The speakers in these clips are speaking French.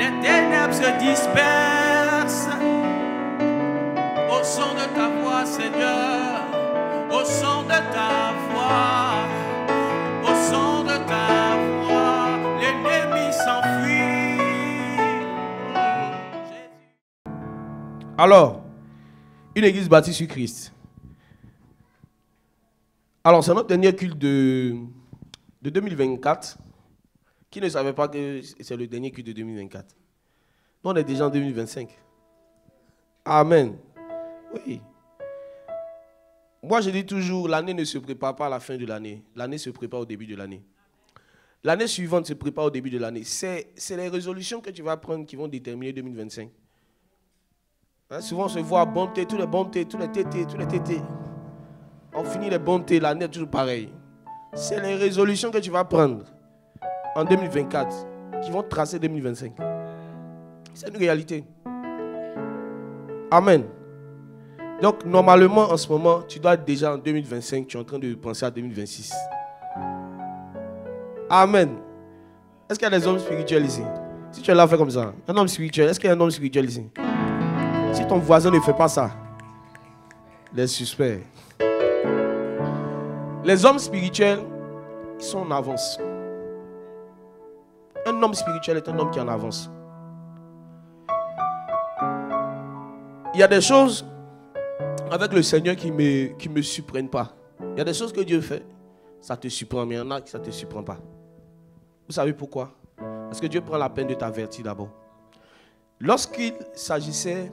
les ténèbres se dispersent au son de ta voix, Seigneur, au son de ta voix, au son de ta voix, l'ennemi s'enfuit. Alors, une église bâtie sur Christ. Alors, c'est notre dernier culte de 2024. Qui ne savait pas que c'est le dernier culte de 2024? Nous, on est déjà en 2025. Amen. Oui. Moi, je dis toujours, l'année ne se prépare pas à la fin de l'année. L'année se prépare au début de l'année. L'année suivante se prépare au début de l'année. C'est les résolutions que tu vas prendre qui vont déterminer 2025. Hein, souvent, on se voit bonté, tous les bontés, tous les tétés. On finit les bontés, l'année est toujours pareil. C'est les résolutions que tu vas prendre en 2024 qui vont tracer 2025. C'est une réalité. Amen. Donc, normalement, en ce moment, tu dois être déjà en 2025, tu es en train de penser à 2026. Amen. Est-ce qu'il y a des hommes spirituels ici? Si tu es là, fais comme ça. Un homme spirituel, est-ce qu'il y a un homme spirituel ici? Si ton voisin ne fait pas ça, les suspects. Les hommes spirituels, ils sont en avance. Un homme spirituel est un homme qui est en avance. Il y a des choses avec le Seigneur qui me surprennent pas. Il y a des choses que Dieu fait, ça te surprend, mais il y en a qui ça ne te surprend pas. Vous savez pourquoi? Parce que Dieu prend la peine de t'avertir d'abord. Lorsqu'il s'agissait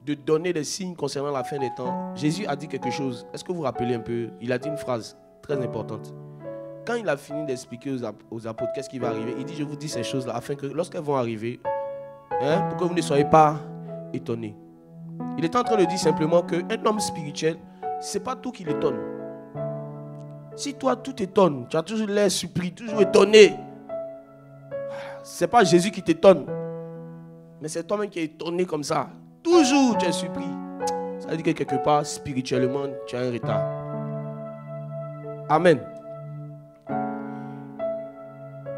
de donner des signes concernant la fin des temps, Jésus a dit quelque chose. Est-ce que vous vous rappelez un peu? Il a dit une phrase très importante. Quand il a fini d'expliquer aux apôtres qu'est-ce qui va arriver, il dit, je vous dis ces choses-là afin que lorsqu'elles vont arriver, pour que vous ne soyez pas étonnés. Il est en train de dire simplement qu'un homme spirituel, ce n'est pas tout qui l'étonne. Si toi, tout t'étonne, tu as toujours l'air surpris, toujours étonné, ce n'est pas Jésus qui t'étonne, mais c'est toi-même qui es étonné comme ça. Toujours tu es surpris. Ça veut dire que quelque part, spirituellement, tu as un retard. Amen.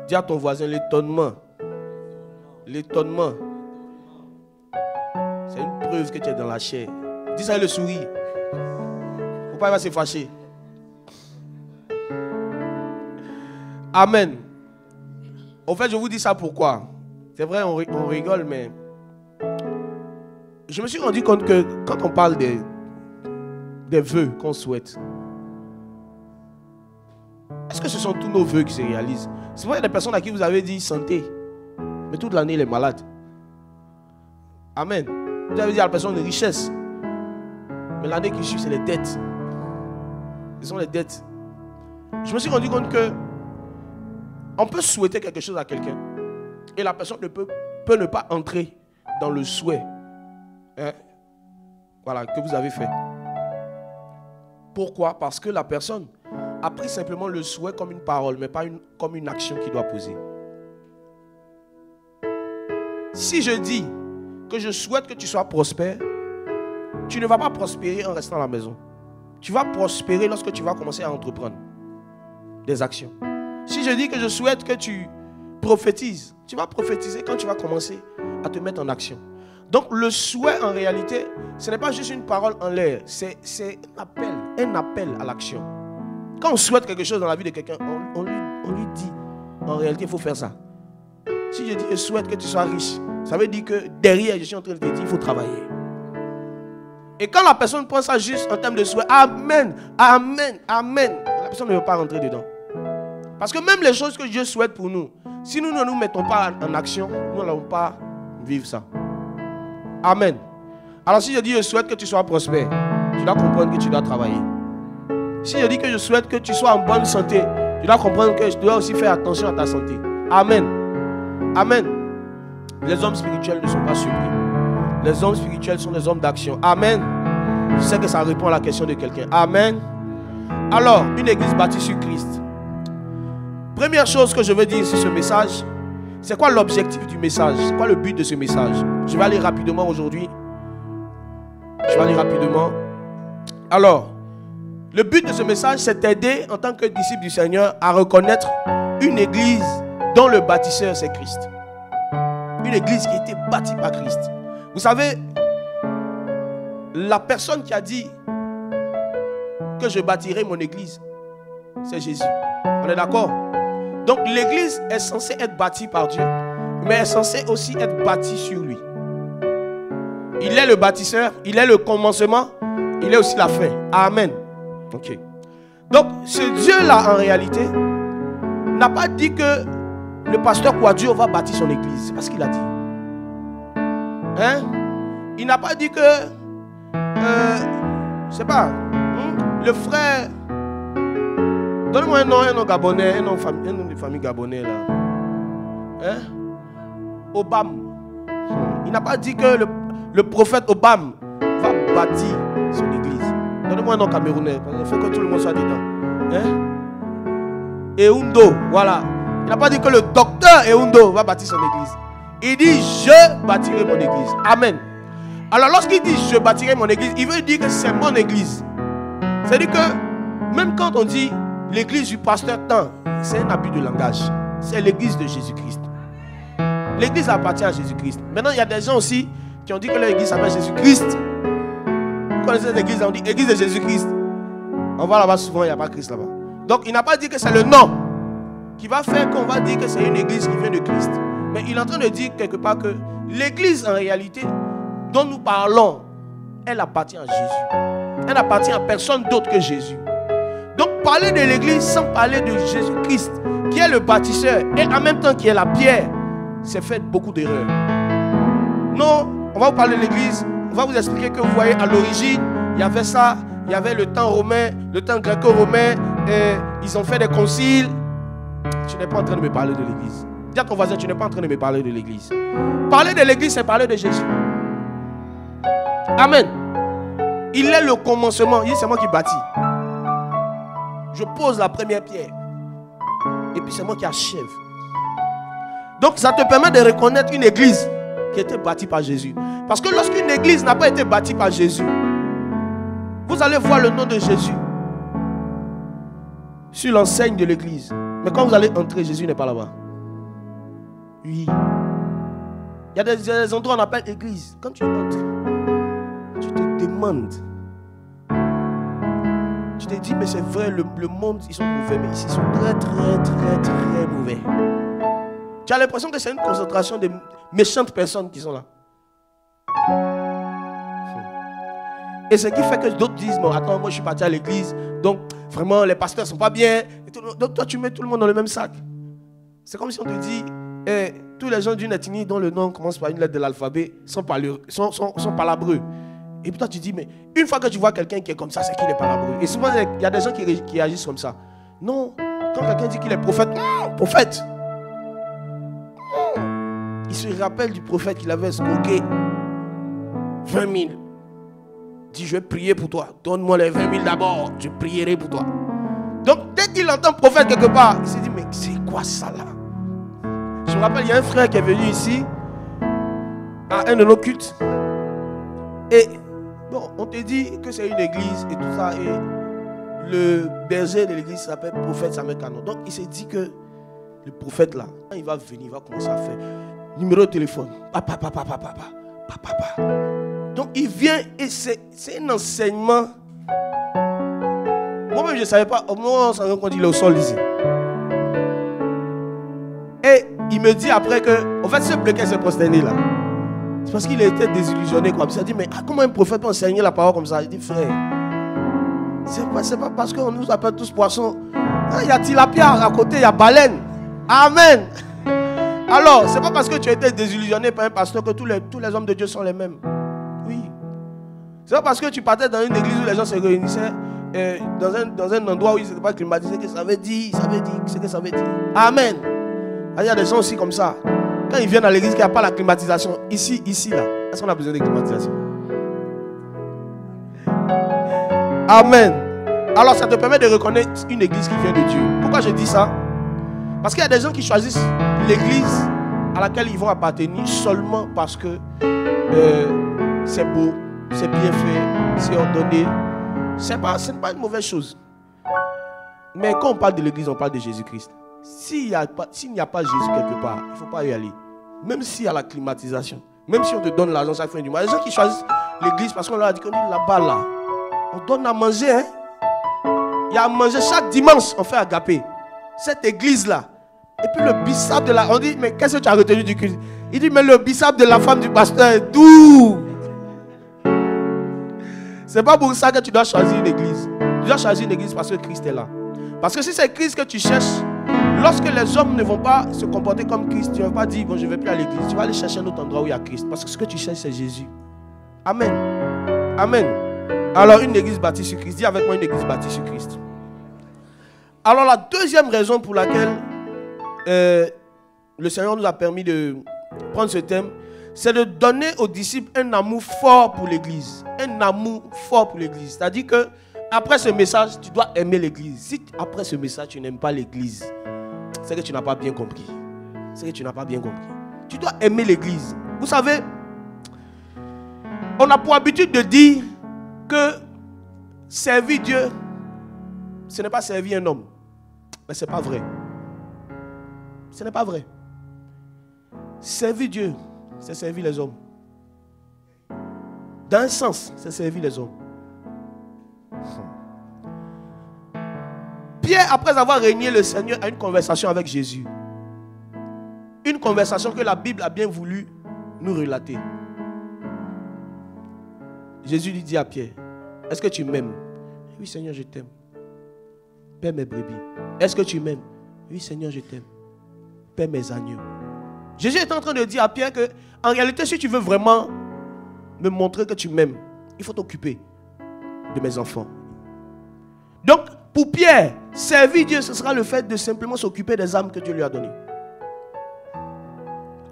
Dis à ton voisin l'étonnement. L'étonnement. C'est une preuve que tu es dans la chair. Dis ça avec le sourire. Faut pas il va se fâcher. Amen. En fait, je vous dis ça pourquoi. C'est vrai, on rigole, mais je me suis rendu compte que quand on parle des vœux qu'on souhaite, est-ce que ce sont tous nos vœux qui se réalisent? C'est vrai, il y a des personnes à qui vous avez dit santé, mais toute l'année il est malade. Amen. Vous avez dit à la personne de richesse, mais l'année qui suit, c'est les dettes. Ce sont les dettes. Je me suis rendu compte que on peut souhaiter quelque chose à quelqu'un et la personne peut ne pas entrer dans le souhait voilà, que vous avez fait. Pourquoi? Parce que la personne a pris simplement le souhait comme une parole, mais pas comme une action qu'il doit poser. Si je dis que je souhaite que tu sois prospère, tu ne vas pas prospérer en restant à la maison. Tu vas prospérer lorsque tu vas commencer à entreprendre des actions. Si je dis que je souhaite que tu prophétises, tu vas prophétiser quand tu vas commencer à te mettre en action. Donc le souhait en réalité, ce n'est pas juste une parole en l'air, c'est un appel à l'action. Quand on souhaite quelque chose dans la vie de quelqu'un, on lui dit, en réalité, il faut faire ça. Si je dis, je souhaite que tu sois riche, ça veut dire que derrière, je suis en train de te dire, il faut travailler. Et quand la personne prend ça juste en termes de souhait, amen, amen, amen, la personne ne veut pas rentrer dedans. Parce que même les choses que Dieu souhaite pour nous, si nous ne nous mettons pas en action, nous n'allons pas vivre ça. Amen. Alors si je dis, je souhaite que tu sois prospère, tu dois comprendre que tu dois travailler. Si je dis que je souhaite que tu sois en bonne santé, tu dois comprendre que je dois aussi faire attention à ta santé. Amen. Amen. Les hommes spirituels ne sont pas surpris. Les hommes spirituels sont des hommes d'action. Amen. Je sais que ça répond à la question de quelqu'un. Amen. Alors, une église bâtie sur Christ. Première chose que je veux dire sur ce message, c'est quoi l'objectif du message? C'est quoi le but de ce message? Je vais aller rapidement aujourd'hui. Alors, le but de ce message, c'est d'aider en tant que disciple du Seigneur à reconnaître une église dont le bâtisseur, c'est Christ. Une église qui a été bâtie par Christ. Vous savez, la personne qui a dit que je bâtirai mon église, c'est Jésus. On est d'accord? Donc l'église est censée être bâtie par Dieu, mais est censée aussi être bâtie sur lui. Il est le bâtisseur, il est le commencement, il est aussi la fin. Amen. Ok. Donc ce Dieu-là, en réalité, n'a pas dit que le pasteur Kouadio va bâtir son église. C'est pas ce qu'il a dit. Hein? Il n'a pas dit que, je sais pas, le frère, donne-moi un nom gabonais, un nom de famille gabonais là. Hein? Obama. Il n'a pas dit que le prophète Obama va bâtir son église. Donne-moi un nom camerounais. Il faut que tout le monde soit dedans. Hein? Eundo, voilà. Il n'a pas dit que le docteur Eundo va bâtir son église. Il dit je bâtirai mon église. Amen. Alors lorsqu'il dit je bâtirai mon église, il veut dire que c'est mon église. C'est-à-dire que même quand on dit l'église du pasteur tant, c'est un abus de langage. C'est l'église de Jésus-Christ. L'église appartient à Jésus-Christ. Maintenant, il y a des gens aussi qui ont dit que l'église s'appelle Jésus-Christ. Vous connaissez l'église, on dit église de Jésus-Christ. On va là-bas souvent, il n'y a pas Christ là-bas. Donc, il n'a pas dit que c'est le nom qui va faire qu'on va dire que c'est une église qui vient de Christ. Mais il est en train de dire quelque part que l'église, en réalité, dont nous parlons, elle appartient à Jésus. Elle n'appartient à personne d'autre que Jésus. Donc, parler de l'église sans parler de Jésus-Christ, qui est le bâtisseur et en même temps qui est la pierre, c'est fait beaucoup d'erreurs. Non, on va vous parler de l'église, on va vous expliquer que vous voyez à l'origine, il y avait ça, il y avait le temps romain, le temps gréco-romain, ils ont fait des conciles. Tu n'es pas en train de me parler de l'église. Dis à ton voisin, tu n'es pas en train de me parler de l'église. Parler de l'église, c'est parler de Jésus. Amen. Il est le commencement, c'est moi qui bâtis. Je pose la première pierre. Et puis c'est moi qui achève. Donc ça te permet de reconnaître une église qui a été bâtie par Jésus. Parce que lorsqu'une église n'a pas été bâtie par Jésus, vous allez voir le nom de Jésus sur l'enseigne de l'église. Mais quand vous allez entrer, Jésus n'est pas là-bas. Oui. Il y a des endroits où on appelle église. Quand tu entres, tu te demandes. Tu te dis, mais c'est vrai, le monde, ils sont mauvais, mais ici, ils sont très, très, très, très mauvais. Tu as l'impression que c'est une concentration de méchantes personnes qui sont là. Et ce qui fait que d'autres disent, bon, attends, moi je suis parti à l'église, donc vraiment les pasteurs ne sont pas bien. Donc toi tu mets tout le monde dans le même sac. C'est comme si on te dit, tous les gens d'une ethnie dont le nom commence par une lettre de l'alphabet sont palabreux. Et puis toi tu dis, mais une fois que tu vois quelqu'un qui est comme ça, c'est qu'il est palabreux. Et souvent il y a des gens qui agissent comme ça. Non, quand quelqu'un dit qu'il est prophète, prophète. Il se rappelle du prophète qu'il avait escroqué 20 000. Il dit, je vais prier pour toi. Donne-moi les 20 000 d'abord. Je prierai pour toi. Donc, dès qu'il entend prophète quelque part, il se dit, mais c'est quoi ça là? Je me rappelle, il y a un frère qui est venu ici à un de nos cultes. Et bon, on te dit que c'est une église et tout ça. Et le berger de l'église s'appelle prophète Samuel Canon. Donc, il s'est dit que le prophète là, quand il va venir, il va commencer à faire numéro de téléphone. Papa. Donc il vient et c'est un enseignement. Moi-même je ne savais pas. Au moment où on s'en rend compte, il est au sol ici. Et il me dit après que, en fait, ce bleu qui s'est prosterné là, c'est parce qu'il a été désillusionné. Il s'est dit, mais comment un prophète peut enseigner la parole comme ça? Il dit, frère, c'est pas parce qu'on nous appelle tous poissons. Il y a tilapia à côté, il y a baleine. Amen. Alors, c'est pas parce que tu as été désillusionné par un pasteur que tous les hommes de Dieu sont les mêmes. Oui. C'est pas parce que tu partais dans une église où les gens se réunissaient dans un endroit où ils n'étaient pas climatisés que ça veut dire ce que ça veut dire. Amen. Il y a des gens aussi comme ça. Quand ils viennent à l'église, qu'il n'y a pas la climatisation. Ici, là. Est-ce qu'on a besoin de climatisation? Amen. Alors, ça te permet de reconnaître une église qui vient de Dieu. Pourquoi je dis ça? Parce qu'il y a des gens qui choisissent l'église à laquelle ils vont appartenir seulement parce que c'est beau, c'est bien fait, c'est ordonné. Ce n'est pas une mauvaise chose. Mais quand on parle de l'église, on parle de Jésus-Christ. S'il n'y a pas Jésus quelque part, il ne faut pas y aller. Même s'il y a la climatisation, même si on te donne l'argent chaque fin du mois, il y a des gens qui choisissent l'église parce qu'on leur a dit qu'on est là-bas, là. On donne à manger, hein. Il y a à manger chaque dimanche, on fait agapé. Cette église-là. Et puis le bissap de la... On dit, mais qu'est-ce que tu as retenu du culte? Il dit, mais le bissap de la femme du pasteur est doux. C'est pas pour ça que tu dois choisir une église. Tu dois choisir une église parce que Christ est là. Parce que si c'est Christ que tu cherches, lorsque les hommes ne vont pas se comporter comme Christ, tu ne vas pas dire, bon, je ne vais plus à l'église. Tu vas aller chercher un autre endroit où il y a Christ. Parce que ce que tu cherches, c'est Jésus. Amen. Amen. Alors, une église bâtie sur Christ. Dis avec moi, une église bâtie sur Christ. Alors, la deuxième raison pour laquelle le Seigneur nous a permis de prendre ce thème, c'est de donner aux disciples un amour fort pour l'église. Un amour fort pour l'église. C'est-à-dire que après ce message, tu dois aimer l'église. Si après ce message, tu n'aimes pas l'église, c'est que tu n'as pas bien compris. C'est que tu n'as pas bien compris. Tu dois aimer l'église. Vous savez, on a pour habitude de dire que servir Dieu, ce n'est pas servir un homme. Mais ce n'est pas vrai. Ce n'est pas vrai. Servir Dieu, c'est servir les hommes. Dans un sens, c'est servir les hommes. Pierre, après avoir régné le Seigneur, a une conversation avec Jésus. Une conversation que la Bible a bien voulu nous relater. Jésus lui dit à Pierre, est-ce que tu m'aimes? Oui, Seigneur, je t'aime. Paie mes brebis. Est-ce que tu m'aimes? Oui, Seigneur, je t'aime. Paie mes agneaux. Jésus est en train de dire à Pierre que, en réalité, si tu veux vraiment me montrer que tu m'aimes, il faut t'occuper de mes enfants. Donc, pour Pierre, servir Dieu, ce sera le fait de simplement s'occuper des âmes que Dieu lui a données.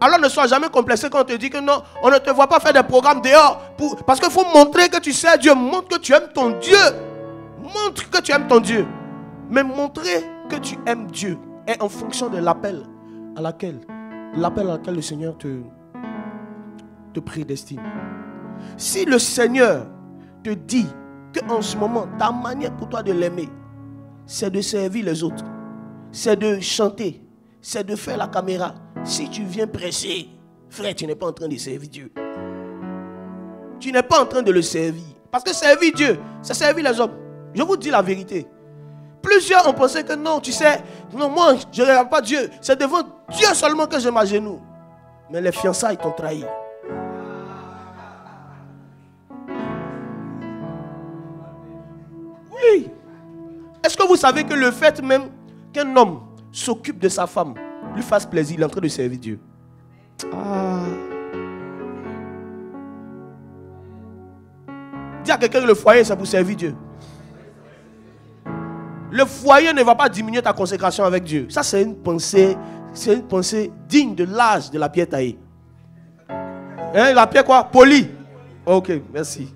Alors ne sois jamais complexé quand on te dit que non, on ne te voit pas faire des programmes dehors. Parce qu'il faut montrer que tu sers Dieu. Montre que tu aimes ton Dieu. Montre que tu aimes ton Dieu. Mais montrer que tu aimes Dieu est en fonction de l'appel à laquelle le Seigneur te prédestine. Si le Seigneur te dit qu'en ce moment, ta manière pour toi de l'aimer, c'est de servir les autres, c'est de chanter, c'est de faire la caméra. Si tu viens prêcher, frère, tu n'es pas en train de servir Dieu. Tu n'es pas en train de le servir. Parce que servir Dieu, c'est servir les hommes. Je vous dis la vérité. Plusieurs ont pensé que non, tu sais, non, moi, je ne regarde pas Dieu. C'est devant Dieu seulement que je m'agenouille. Mais les fiançailles t'ont trahi. Oui. Est-ce que vous savez que le fait même qu'un homme s'occupe de sa femme, lui fasse plaisir, il est en train de servir Dieu? Ah. Dis à quelqu'un que le foyer, c'est pour servir Dieu. Le foyer ne va pas diminuer ta consécration avec Dieu. Ça, c'est une pensée digne de l'âge de la pierre taillée. Hein, la pierre quoi? Polie. Ok, merci.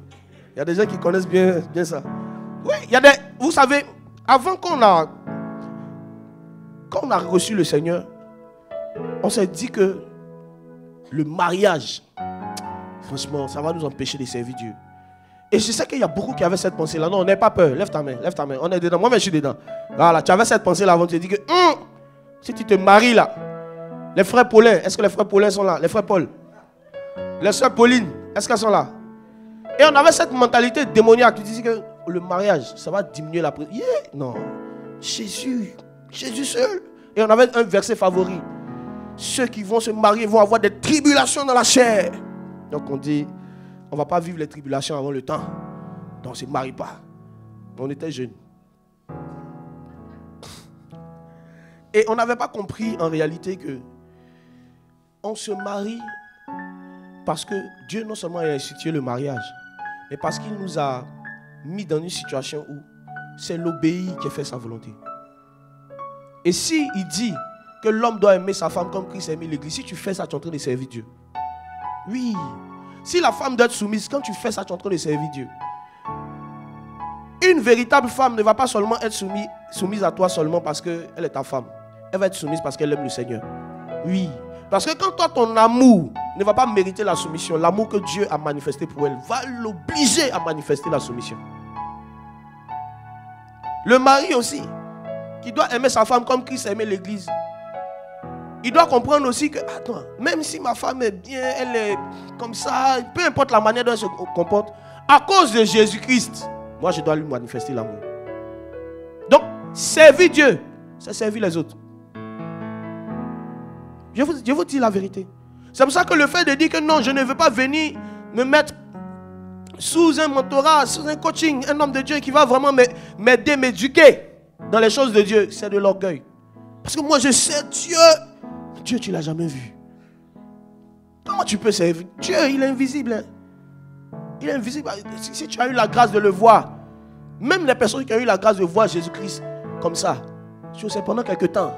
Il y a des gens qui connaissent bien ça. Oui, il y a des... Vous savez, avant qu'on a reçu le Seigneur, on s'est dit que le mariage, franchement, ça va nous empêcher de servir Dieu. Et je sais qu'il y a beaucoup qui avaient cette pensée-là. Non, n'aie pas peur. Lève ta main. On est dedans. Moi-même, je suis dedans. Voilà, tu avais cette pensée-là avant. Tu te dis que si tu te maries là, les frères Paulin, est-ce que les frères Paulin sont là? Les frères Paul, les sœurs Pauline, est-ce qu'elles sont là? Et on avait cette mentalité démoniaque. Tu disais que le mariage, ça va diminuer la prière. Non. Jésus seul. Et on avait un verset favori. Ceux qui vont se marier vont avoir des tribulations dans la chair. Donc on dit, on ne va pas vivre les tribulations avant le temps. Donc on ne se marie pas. On était jeunes. Et on n'avait pas compris en réalité que on se marie parce que Dieu non seulement a institué le mariage, mais parce qu'il nous a mis dans une situation où c'est l'obéir qui fait sa volonté. Et si il dit que l'homme doit aimer sa femme comme Christ a aimé l'église, si tu fais ça, tu es en train de servir Dieu. Oui. Si la femme doit être soumise, quand tu fais ça, tu es en train de servir Dieu. Une véritable femme ne va pas seulement être soumise à toi seulement parce qu'elle est ta femme. Elle va être soumise parce qu'elle aime le Seigneur. Oui. Parce que quand toi, ton amour ne va pas mériter la soumission, l'amour que Dieu a manifesté pour elle va l'obliger à manifester la soumission. Le mari aussi, qui doit aimer sa femme comme Christ a aimé l'église, il doit comprendre aussi que, attends, même si ma femme est bien, elle est comme ça, peu importe la manière dont elle se comporte, à cause de Jésus-Christ, moi je dois lui manifester l'amour. Donc, servir Dieu, c'est servir les autres. Je vous dis la vérité. C'est pour ça que le fait de dire que non, je ne veux pas venir me mettre sous un mentorat, sous un coaching, un homme de Dieu qui va vraiment m'aider, m'éduquer dans les choses de Dieu, c'est de l'orgueil. Parce que moi je sais Dieu. Dieu, tu ne l'as jamais vu. Comment tu peux servir Dieu? Il est invisible. Hein? Il est invisible. Si tu as eu la grâce de le voir, même les personnes qui ont eu la grâce de voir Jésus-Christ comme ça, c'est pendant quelques temps.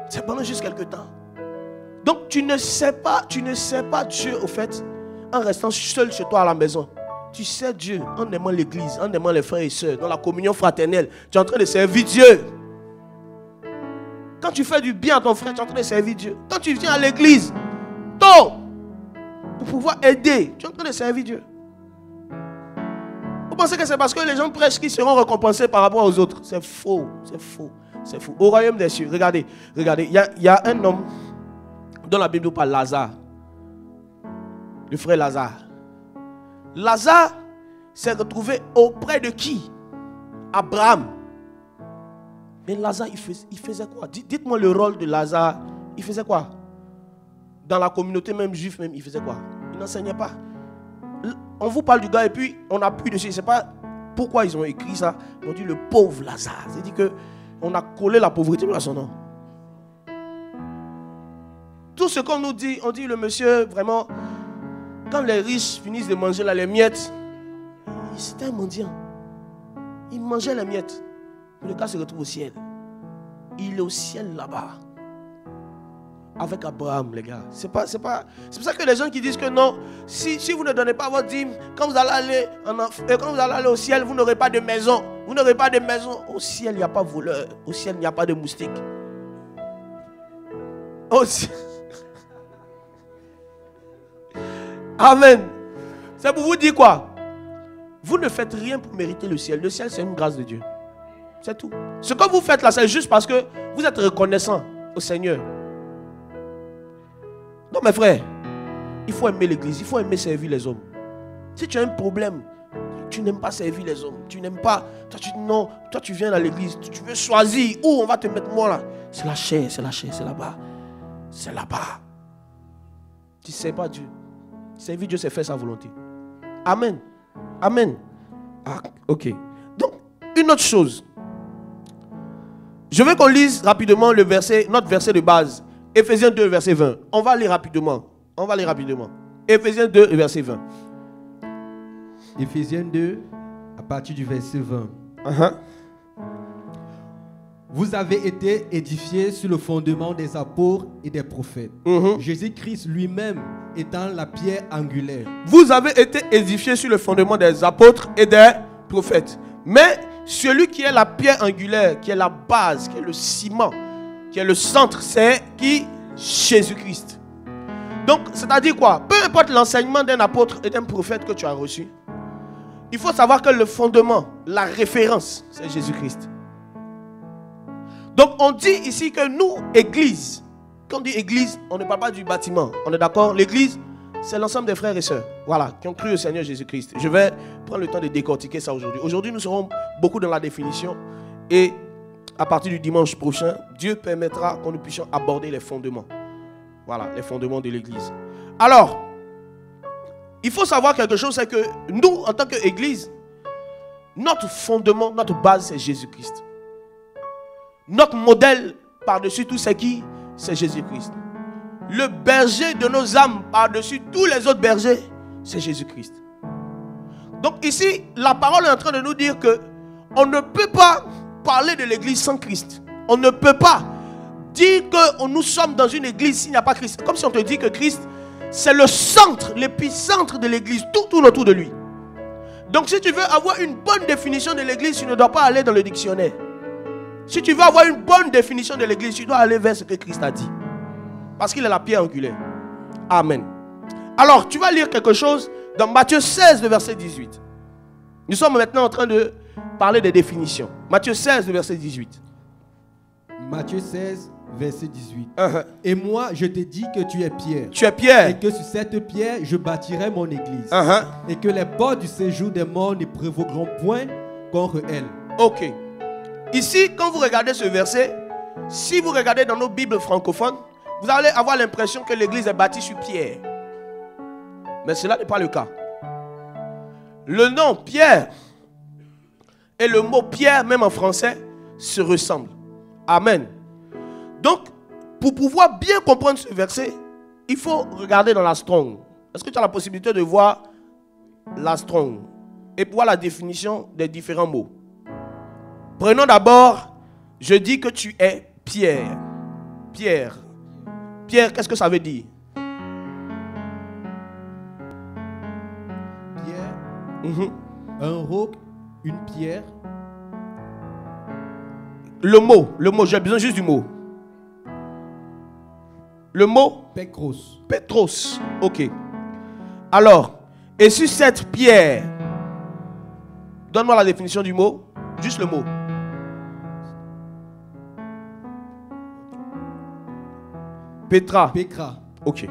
C'est pendant juste quelques temps. Donc tu ne sais pas Dieu au fait en restant seul chez toi à la maison. Tu sais Dieu en aimant l'église, en aimant les frères et sœurs, dans la communion fraternelle. Tu es en train de servir Dieu. Quand tu fais du bien à ton frère, tu es en train de servir Dieu. Quand tu viens à l'église, tôt, pour pouvoir aider, tu es en train de servir Dieu. Vous pensez que c'est parce que les gens prêchent qu'ils seront récompensés par rapport aux autres? C'est faux, c'est faux, c'est faux. Au royaume des cieux, regardez, il y a un homme dans la Bible où parle Lazare. Le frère Lazare. Lazare s'est retrouvé auprès de qui? Abraham. Mais Lazare, il faisait quoi? Dites-moi le rôle de Lazare. Il faisait quoi? Dans la communauté même juive, même, il faisait quoi? Il n'enseignait pas. On vous parle du gars et puis on appuie dessus. Je ne sais pas pourquoi ils ont écrit ça. Ils ont dit le pauvre Lazare. C'est-à-dire qu'on a collé la pauvreté à son nom. Tout ce qu'on nous dit, on dit le monsieur, vraiment, quand les riches finissent de manger là, les miettes, c'était un mendiant. Il mangeait les miettes. Le gars se retrouve au ciel. Il est au ciel là-bas. Avec Abraham, les gars. C'est pour ça que les gens qui disent que non, si vous ne donnez pas votre dîme, quand vous allez aller au ciel, vous n'aurez pas de maison. Vous n'aurez pas de maison. Au ciel, il n'y a pas de voleur. Au ciel, il n'y a pas de moustique. Au ciel. Amen. C'est pour vous dire quoi? Vous ne faites rien pour mériter le ciel. Le ciel, c'est une grâce de Dieu. C'est tout. Ce que vous faites là, c'est juste parce que vous êtes reconnaissant au Seigneur. Non, mes frères, il faut aimer l'église, il faut aimer servir les hommes. Si tu as un problème, tu n'aimes pas servir les hommes, tu n'aimes pas, toi tu viens à l'église, tu veux choisir où on va te mettre moi là. C'est la chair, c'est là-bas. C'est là-bas. Tu ne sais pas Dieu. Servir Dieu, c'est faire sa volonté. Amen. Amen. Ah, ok. Donc, une autre chose. Je veux qu'on lise rapidement notre verset de base. Éphésiens 2, verset 20. On va lire rapidement. Éphésiens 2, verset 20. Éphésiens 2, à partir du verset 20. Vous avez été édifiés sur le fondement des apôtres et des prophètes. Jésus-Christ lui-même étant la pierre angulaire. Vous avez été édifiés sur le fondement des apôtres et des prophètes. Mais celui qui est la pierre angulaire, qui est la base, qui est le ciment, qui est le centre, c'est qui? Jésus-Christ. Donc, c'est-à-dire quoi? Peu importe l'enseignement d'un apôtre et d'un prophète que tu as reçu, il faut savoir que le fondement, la référence, c'est Jésus-Christ. Donc, on dit ici que nous, église, quand on dit église, on ne parle pas du bâtiment. On est d'accord? L'église, c'est l'ensemble des frères et sœurs, voilà, qui ont cru au Seigneur Jésus-Christ. Je vais prendre le temps de décortiquer ça aujourd'hui. Aujourd'hui, nous serons beaucoup dans la définition et à partir du dimanche prochain, Dieu permettra que nous puissions aborder les fondements. Voilà, les fondements de l'église. Alors, il faut savoir quelque chose, c'est que nous, en tant qu'église, notre fondement, notre base, c'est Jésus-Christ. Notre modèle par-dessus tout, c'est qui? C'est Jésus-Christ. Le berger de nos âmes par-dessus tous les autres bergers, c'est Jésus-Christ. Donc ici, la parole est en train de nous dire que on ne peut pas parler de l'église sans Christ. On ne peut pas dire que nous sommes dans une église s'il n'y a pas Christ. Comme si on te dit que Christ, c'est le centre, l'épicentre de l'église, tout autour de lui. Donc si tu veux avoir une bonne définition de l'église, tu ne dois pas aller dans le dictionnaire. Si tu veux avoir une bonne définition de l'église, tu dois aller vers ce que Christ a dit. Parce qu'il est la pierre angulaire. Amen. Alors, tu vas lire quelque chose dans Matthieu 16, le verset 18. Nous sommes maintenant en train de parler des définitions. Matthieu 16, le verset 18. Matthieu 16, verset 18. Et moi, je te dis que tu es Pierre. Tu es Pierre. Et que sur cette pierre, je bâtirai mon église. Et que les portes du séjour des morts ne prévaudront point contre elle. Ok. Ici, quand vous regardez ce verset, si vous regardez dans nos Bibles francophones, vous allez avoir l'impression que l'église est bâtie sur pierre. Mais cela n'est pas le cas. Le nom Pierre et le mot Pierre, même en français, se ressemblent. Amen. Donc, pour pouvoir bien comprendre ce verset, il faut regarder dans la Strong. Est-ce que tu as la possibilité de voir la Strong et voir la définition des différents mots? Prenons d'abord, je dis que tu es Pierre. Pierre. Pierre, qu'est-ce que ça veut dire? Pierre, un roc, une pierre. Le mot, j'ai besoin juste du mot. Le mot? Petros. Petros, ok. Alors, et sur cette pierre, donne-moi la définition du mot, juste le mot. Petra. Pécra. Ok.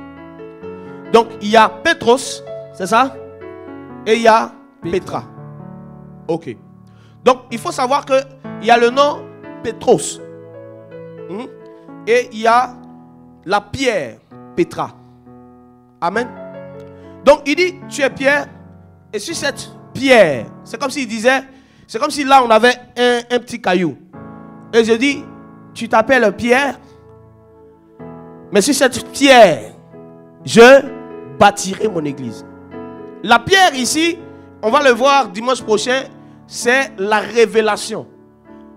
Donc, il y a Petros, c'est ça? Et il y a Petra. Ok. Donc, il faut savoir qu'il y a le nom Petros. Et il y a la pierre Petra. Amen. Donc, il dit, tu es Pierre. Et sur cette pierre, c'est comme s'il disait, c'est comme si là, on avait un petit caillou. Et je dis, tu t'appelles Pierre. Mais sur cette pierre, je bâtirai mon église. La pierre ici, on va le voir dimanche prochain, c'est la révélation.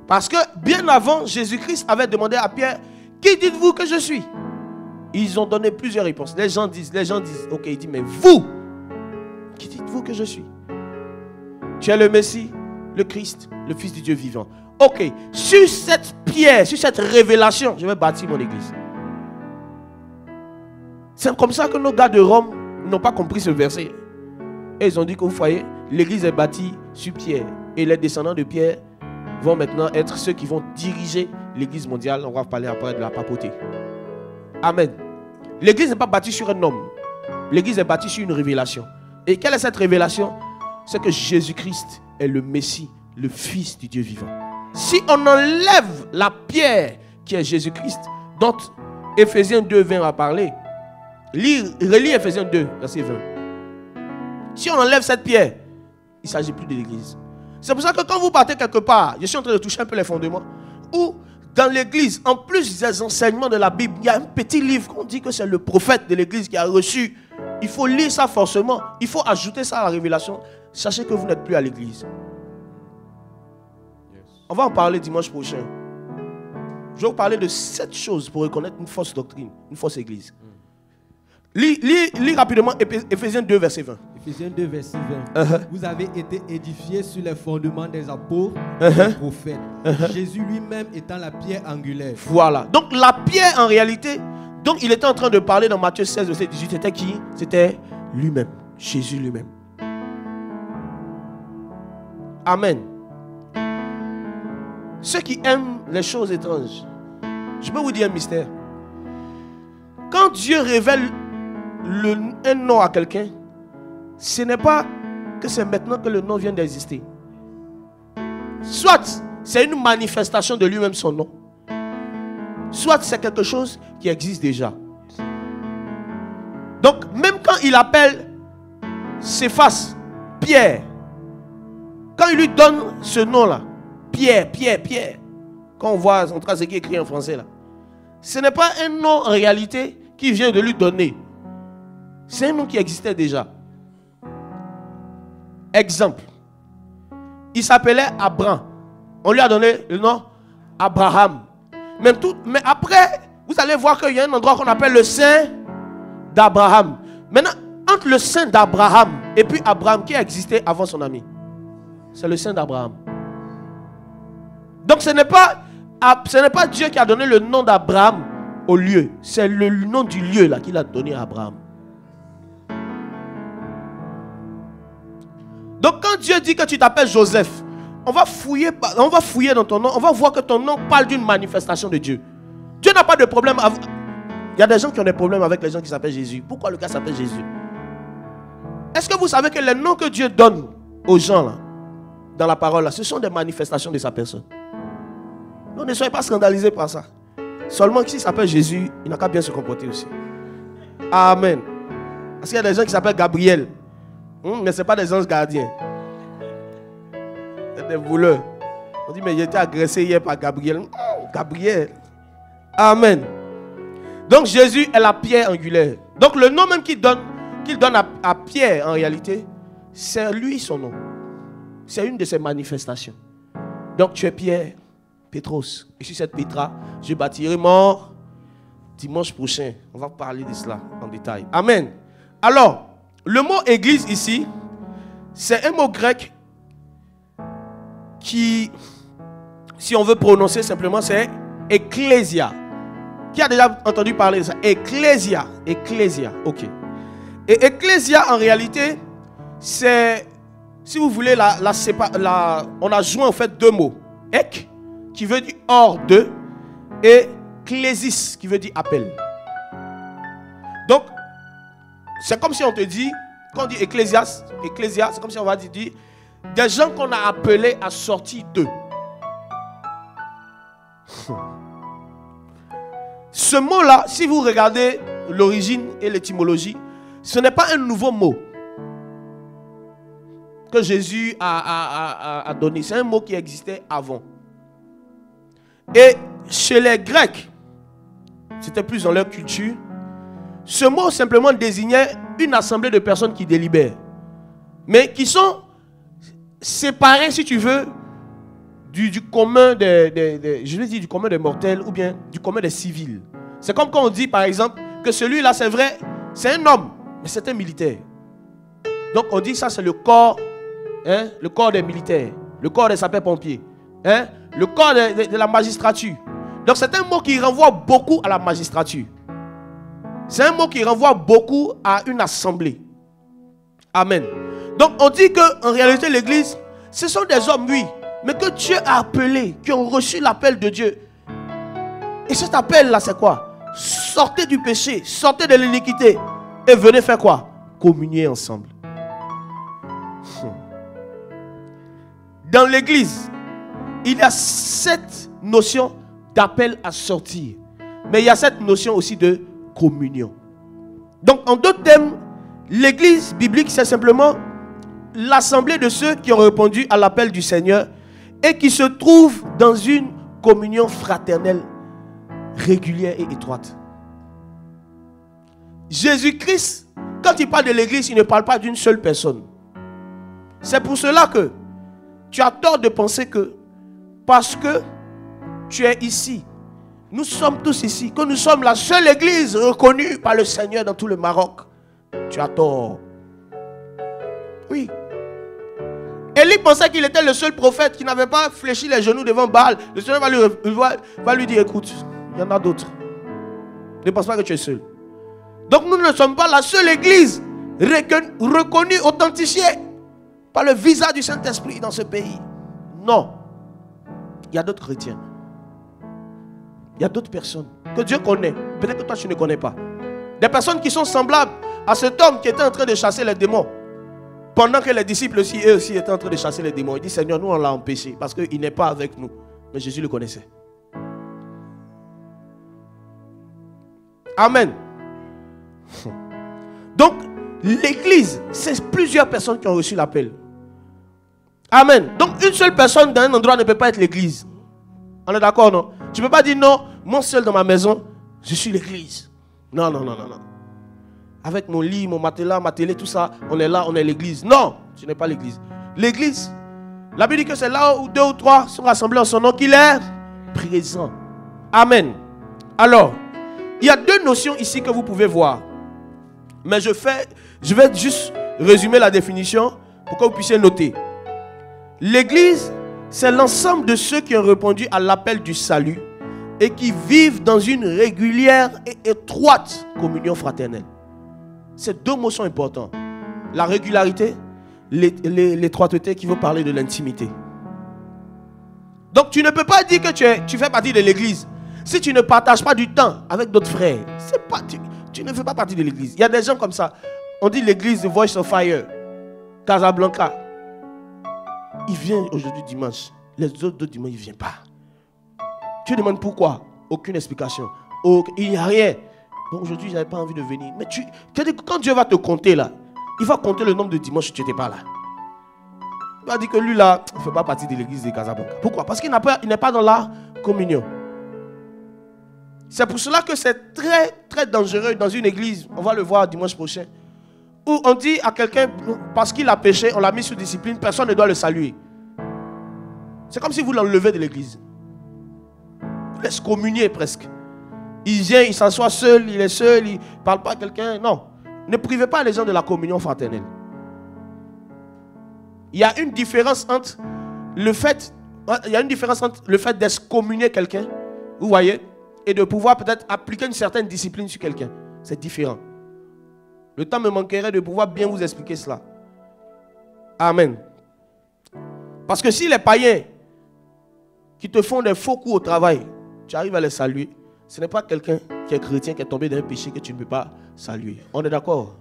Parce que bien avant, Jésus-Christ avait demandé à Pierre, qui dites-vous que je suis? Ils ont donné plusieurs réponses. Les gens disent. Ok, il dit, mais vous, qui dites-vous que je suis? Tu es le Messie, le Christ, le Fils du Dieu vivant. Ok, sur cette pierre, sur cette révélation, je vais bâtir mon église. C'est comme ça que nos gars de Rome n'ont pas compris ce verset. Et ils ont dit que vous voyez, l'église est bâtie sur Pierre. Et les descendants de Pierre vont maintenant être ceux qui vont diriger l'église mondiale. On va parler après de la papauté. Amen. L'église n'est pas bâtie sur un homme. L'église est bâtie sur une révélation. Et quelle est cette révélation? C'est que Jésus-Christ est le Messie, le Fils du Dieu vivant. Si on enlève la pierre qui est Jésus-Christ, dont Éphésiens 2:20 a parlé, relis Éphésiens 2, verset 20. Si on enlève cette pierre, il ne s'agit plus de l'église. C'est pour ça que quand vous partez quelque part, je suis en train de toucher un peu les fondements, ou dans l'église, en plus des enseignements de la Bible, il y a un petit livre qu'on dit que c'est le prophète de l'église qui a reçu. Il faut lire ça forcément. Il faut ajouter ça à la révélation. Sachez que vous n'êtes plus à l'église. On va en parler dimanche prochain. Je vais vous parler de 7 choses pour reconnaître une fausse doctrine, une fausse église. Lis rapidement Éphésiens 2, verset 20. Éphésiens 2, verset 20. Vous avez été édifiés sur les fondements des apôtres et des prophètes. Jésus lui-même étant la pierre angulaire. Voilà. Donc la pierre en réalité, donc il était en train de parler dans Matthieu 16, verset 18. C'était qui? C'était lui-même. Jésus lui-même. Amen. Ceux qui aiment les choses étranges, je peux vous dire un mystère. Quand Dieu révèle un nom à quelqu'un, ce n'est pas que c'est maintenant que le nom vient d'exister. Soit c'est une manifestation de lui-même son nom, soit c'est quelque chose qui existe déjà. Donc même quand il appelle Céphas, Pierre, quand il lui donne ce nom-là, Pierre, quand on voit en tout cas ce qui est écrit en français là, ce n'est pas un nom en réalité qui vient de lui donner. C'est un nom qui existait déjà. Exemple. Il s'appelait Abraham. On lui a donné le nom Abraham. Mais après, vous allez voir qu'il y a un endroit qu'on appelle le Saint d'Abraham. Maintenant, entre le Saint d'Abraham et puis Abraham, qui a existé avant son ami? C'est le Saint d'Abraham. Donc ce n'est pas Dieu qui a donné le nom d'Abraham au lieu. C'est le nom du lieu là qu'il a donné à Abraham. Donc quand Dieu dit que tu t'appelles Joseph, on va fouiller dans ton nom, on va voir que ton nom parle d'une manifestation de Dieu. Dieu n'a pas de problème. Il y a des gens qui ont des problèmes avec les gens qui s'appellent Jésus. Pourquoi le gars s'appelle Jésus? Est-ce que vous savez que les noms que Dieu donne aux gens là, dans la parole là, ce sont des manifestations de sa personne? Donc ne soyez pas scandalisés par ça. Seulement que s'il s'appelle Jésus, il n'a qu'à bien se comporter aussi. Amen. Parce qu'il y a des gens qui s'appellent Gabriel. Mais ce n'est pas des anges gardiens. C'est des voleurs. On dit, mais j'ai été agressé hier par Gabriel. Gabriel. Amen. Donc Jésus est la pierre angulaire. Donc le nom même qu'il donne à Pierre en réalité, c'est lui son nom. C'est une de ses manifestations. Donc tu es Pierre, Pétros. Et sur cette Pétra, je bâtirai mon dimanche prochain. On va parler de cela en détail. Amen. Alors, le mot église ici, c'est un mot grec qui, si on veut prononcer simplement, c'est ecclésia. Qui a déjà entendu parler de ça? Ecclésia. Ecclésia, ok. Et ecclésia, en réalité, c'est, si vous voulez, on a joint en fait deux mots. Ek, qui veut dire hors de, et clésis, qui veut dire appel. Donc, c'est comme si on te dit, quand on dit ecclésia, c'est comme si on va dire des gens qu'on a appelés à sortir d'eux. Ce mot-là, si vous regardez l'origine et l'étymologie, ce n'est pas un nouveau mot que Jésus a donné. C'est un mot qui existait avant. Et chez les Grecs, c'était plus dans leur culture, ce mot simplement désignait une assemblée de personnes qui délibèrent, mais qui sont séparées, si tu veux, du commun je vais dire du commun des mortels ou bien du commun des civils. C'est comme quand on dit par exemple que celui-là c'est vrai, c'est un homme, mais c'est un militaire. Donc on dit ça c'est le corps des militaires, le corps des sapeurs-pompiers, le corps de la magistrature. Donc c'est un mot qui renvoie beaucoup à la magistrature. C'est un mot qui renvoie beaucoup à une assemblée. Amen. Donc on dit qu'en réalité l'église, ce sont des hommes, oui, mais que Dieu a appelés, qui ont reçu l'appel de Dieu. Et cet appel-là, c'est quoi? Sortez du péché, sortez de l'iniquité et venez faire quoi? Communier ensemble. Dans l'église, il y a cette notion d'appel à sortir. Mais il y a cette notion aussi de communion. Donc, en d'autres termes, l'église biblique, c'est simplement l'assemblée de ceux qui ont répondu à l'appel du Seigneur et qui se trouvent dans une communion fraternelle, régulière et étroite. Jésus-Christ, quand il parle de l'église, il ne parle pas d'une seule personne. C'est pour cela que tu as tort de penser que parce que tu es ici, nous sommes tous ici, que nous sommes la seule église reconnue par le Seigneur dans tout le Maroc. Tu as tort. Oui. Élie pensait qu'il était le seul prophète qui n'avait pas fléchi les genoux devant Baal. Le Seigneur va lui dire, écoute, il y en a d'autres. Ne pense pas que tu es seul. Donc nous ne sommes pas la seule église reconnue, authentifiée par le visa du Saint-Esprit dans ce pays. Non. Il y a d'autres chrétiens. Il y a d'autres personnes que Dieu connaît. Peut-être que toi tu ne connais pas. Des personnes qui sont semblables à cet homme qui était en train de chasser les démons. Pendant que les disciples aussi, eux aussi étaient en train de chasser les démons. Il dit, Seigneur, nous on l'a empêché parce qu'il n'est pas avec nous. Mais Jésus le connaissait. Amen. Donc, l'église, c'est plusieurs personnes qui ont reçu l'appel. Amen. Donc, une seule personne dans un endroit ne peut pas être l'église. On est d'accord, non? Tu ne peux pas dire non, moi seul dans ma maison, je suis l'église. Non, non, non, non, non. Avec mon lit, mon matelas, ma télé, tout ça, on est là, on est l'église. Non, tu n'es pas l'église. L'église, la Bible dit que c'est là où 2 ou 3 sont rassemblés en son nom qu'il est présent. Amen. Alors, il y a 2 notions ici que vous pouvez voir. Mais je vais juste résumer la définition pour que vous puissiez noter. L'église, c'est l'ensemble de ceux qui ont répondu à l'appel du salut et qui vivent dans une régulière et étroite communion fraternelle. Ces 2 mots sont importants. La régularité, l'étroiteté qui veut parler de l'intimité. Donc tu ne peux pas dire que tu fais partie de l'église Si tu ne partages pas du temps avec d'autres frères, tu ne fais pas partie de l'église. Il y a des gens comme ça. On dit l'église The Voice of Fire, Casablanca. Il vient aujourd'hui dimanche. Les autres dimanches, il ne vient pas. Tu demandes pourquoi? Aucune explication. Il n'y a rien. Bon, aujourd'hui, je n'avais pas envie de venir. Mais quand Dieu va te compter là, il va compter le nombre de dimanches où tu n'étais pas là. Il va dire que lui là, il ne fait pas partie de l'église de Casablanca. Pourquoi? Parce qu'il n'est pas dans la communion. C'est pour cela que c'est très très dangereux dans une église. On va le voir dimanche prochain. Où on dit à quelqu'un, parce qu'il a péché, on l'a mis sous discipline, personne ne doit le saluer. C'est comme si vous l'enlevez de l'église. Vous laissez communier presque. Il vient, il s'assoit seul, il est seul, il ne parle pas à quelqu'un. Non. Ne privez pas les gens de la communion fraternelle. Il y a une différence entre le fait d'excommunier quelqu'un, vous voyez, et de pouvoir peut-être appliquer une certaine discipline sur quelqu'un. C'est différent. Le temps me manquerait de pouvoir bien vous expliquer cela. Amen. Parce que si les païens qui te font des faux coups au travail, tu arrives à les saluer, ce n'est pas quelqu'un qui est chrétien qui est tombé dans un péché que tu ne peux pas saluer. On est d'accord?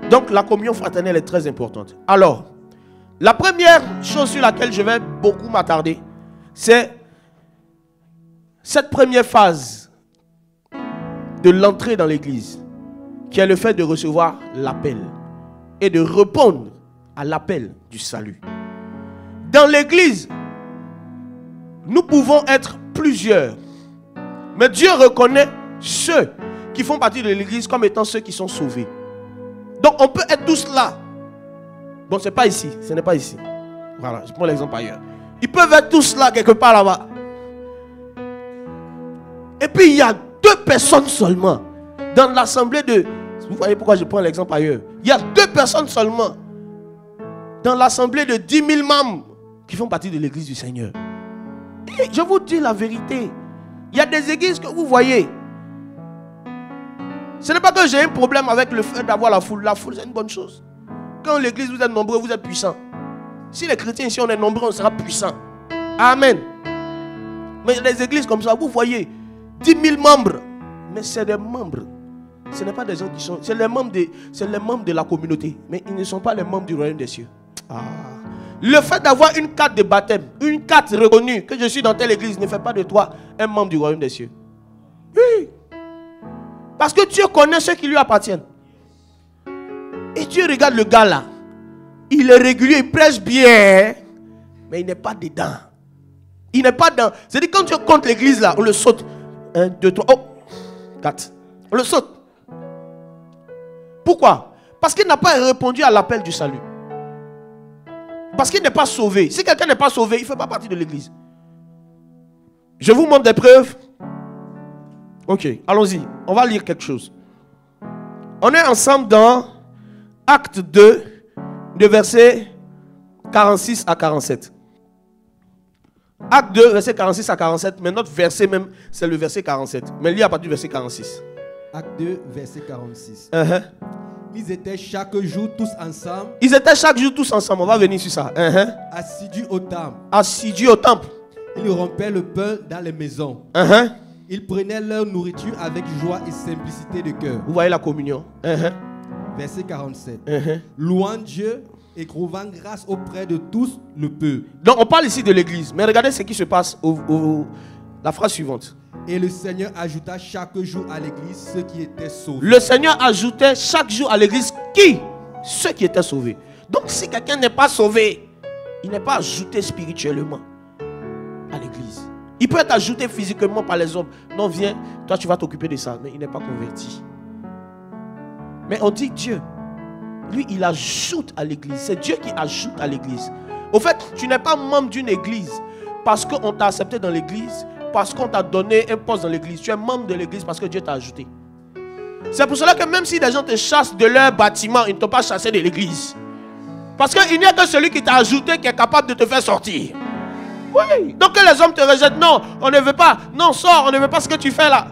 Donc la communion fraternelle est très importante. Alors, la première chose sur laquelle je vais beaucoup m'attarder, c'est cette première phase de l'entrée dans l'église, qui est le fait de recevoir l'appel et de répondre à l'appel du salut. Dans l'église, nous pouvons être plusieurs, mais Dieu reconnaît ceux qui font partie de l'église comme étant ceux qui sont sauvés. Donc on peut être tous là. Bon, ce n'est pas ici, ce n'est pas ici. Voilà, je prends l'exemple ailleurs. Ils peuvent être tous là, quelque part là-bas. Et puis il y a 2 personnes seulement dans l'assemblée de... Vous voyez pourquoi je prends l'exemple ailleurs. Il y a 2 personnes seulement dans l'assemblée de 10 000 membres qui font partie de l'église du Seigneur. Et je vous dis la vérité. Il y a des églises que vous voyez. Ce n'est pas que j'ai un problème avec le fait d'avoir la foule. La foule, c'est une bonne chose. Quand l'église, vous êtes nombreux, vous êtes puissants. Si les chrétiens ici, on est nombreux, on sera puissants. Amen. Mais il y a des églises comme ça, vous voyez, 10 000 membres. Mais c'est des membres. Ce n'est pas des gens qui sont... C'est les membres de la communauté. Mais ils ne sont pas les membres du royaume des cieux. Le fait d'avoir une carte de baptême, une carte reconnue, que je suis dans telle église, ne fait pas de toi un membre du royaume des cieux. Oui. Parce que Dieu connaît ceux qui lui appartiennent. Et Dieu regarde le gars là. Il est régulier, il prêche bien. Mais il n'est pas dedans. Il n'est pas dans... C'est-à-dire quand Dieu compte l'église là, on le saute. 1, 2, 3, 4. On le saute. Pourquoi? Parce qu'il n'a pas répondu à l'appel du salut. Parce qu'il n'est pas sauvé. Si quelqu'un n'est pas sauvé, il ne fait pas partie de l'église. Je vous montre des preuves. Ok, allons-y. On va lire quelque chose. On est ensemble dans Acte 2, de versets 46 à 47. Acte 2, verset 46 à 47. Mais notre verset même, c'est le verset 47. Mais lis à partir du verset 46. Acte 2, verset 46. Ils étaient chaque jour tous ensemble. Ils étaient chaque jour tous ensemble. On va venir sur ça. Assidus au temple. Assidus au temple. Ils rompaient le pain dans les maisons. Ils prenaient leur nourriture avec joie et simplicité de cœur. Vous voyez la communion. Verset 47. Louant Dieu et trouvant grâce auprès de tous le peuple. Donc on parle ici de l'église. Mais regardez ce qui se passe. La phrase suivante. Et le Seigneur ajouta chaque jour à l'église ceux qui étaient sauvés. Le Seigneur ajoutait chaque jour à l'église qui? Ceux qui étaient sauvés. Donc si quelqu'un n'est pas sauvé, il n'est pas ajouté spirituellement à l'église. Il peut être ajouté physiquement par les hommes. Non, viens, toi tu vas t'occuper de ça. Mais il n'est pas converti. Mais on dit Dieu. Lui, il ajoute à l'église. C'est Dieu qui ajoute à l'église. Au fait, tu n'es pas membre d'une église parce qu'on t'a accepté dans l'église, parce qu'on t'a donné un poste dans l'église. Tu es membre de l'église parce que Dieu t'a ajouté. C'est pour cela que même si des gens te chassent de leur bâtiment, ils ne t'ont pas chassé de l'église. Parce qu'il n'y a que celui qui t'a ajouté qui est capable de te faire sortir. Oui. Donc que les hommes te rejettent, non, on ne veut pas. Non, sors, on ne veut pas ce que tu fais là.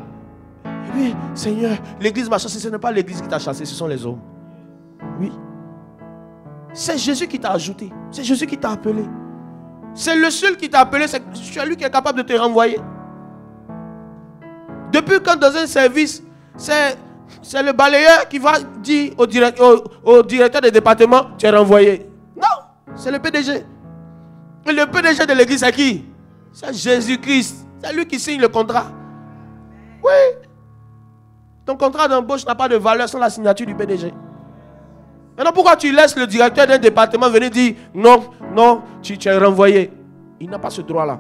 Et puis, Seigneur, l'église m'a chassé. Ce n'est pas l'église qui t'a chassé, ce sont les hommes. Oui. C'est Jésus qui t'a ajouté. C'est Jésus qui t'a appelé. C'est le seul qui t'a appelé. C'est lui qui est capable de te renvoyer. plus quand dans un service, c'est le balayeur qui va dire au directeur des départements, tu es renvoyé. Non, c'est le PDG. Et le PDG de l'église, c'est qui? C'est Jésus-Christ. C'est lui qui signe le contrat. Oui. Ton contrat d'embauche n'a pas de valeur sans la signature du PDG. Maintenant, pourquoi tu laisses le directeur d'un département venir dire non, non, tu es renvoyé? Il n'a pas ce droit-là.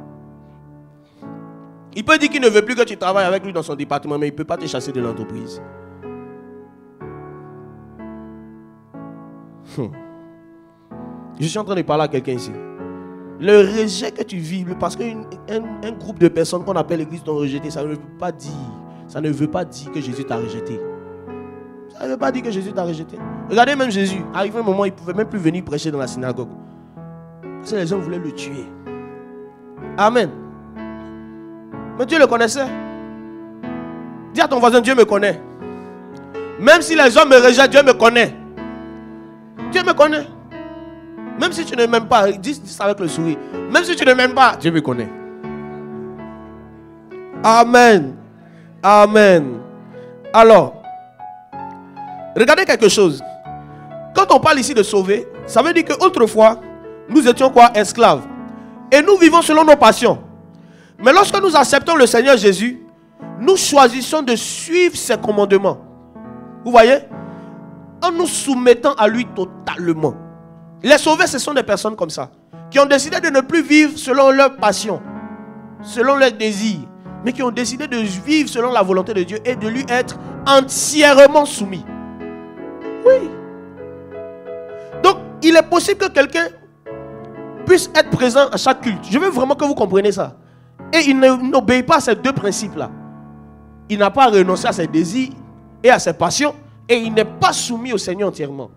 Il peut dire qu'il ne veut plus que tu travailles avec lui dans son département, mais il ne peut pas te chasser de l'entreprise. Je suis en train de parler à quelqu'un ici. Le rejet que tu vis, parce qu'un groupe de personnes qu'on appelle l'église t'ont rejeté, ça ne veut pas dire que Jésus t'a rejeté. Ça ne veut pas dire que Jésus t'a rejeté. Regardez même Jésus. Arrivé un moment, il ne pouvait même plus venir prêcher dans la synagogue. Parce que les gens voulaient le tuer. Amen. Mais Dieu le connaissait. Dis à ton voisin, Dieu me connaît. Même si les hommes me rejettent, Dieu me connaît. Dieu me connaît. Même si tu ne m'aimes pas, dis ça avec le sourire. Même si tu ne m'aimes pas, Dieu me connaît. Amen. Amen. Alors, regardez quelque chose. Quand on parle ici de sauver, ça veut dire qu'autrefois, nous étions quoi? Esclaves. Et nous vivons selon nos passions. Mais lorsque nous acceptons le Seigneur Jésus, nous choisissons de suivre ses commandements. Vous voyez? En nous soumettant à lui totalement. Les sauvés, ce sont des personnes comme ça, qui ont décidé de ne plus vivre selon leur passion, selon leurs désirs, mais qui ont décidé de vivre selon la volonté de Dieu et de lui être entièrement soumis. Oui. Donc, il est possible que quelqu'un puisse être présent à chaque culte. Je veux vraiment que vous compreniez ça. Et il n'obéit pas à ces deux principes-là. Il n'a pas renoncé à ses désirs et à ses passions, et il n'est pas soumis au Seigneur entièrement.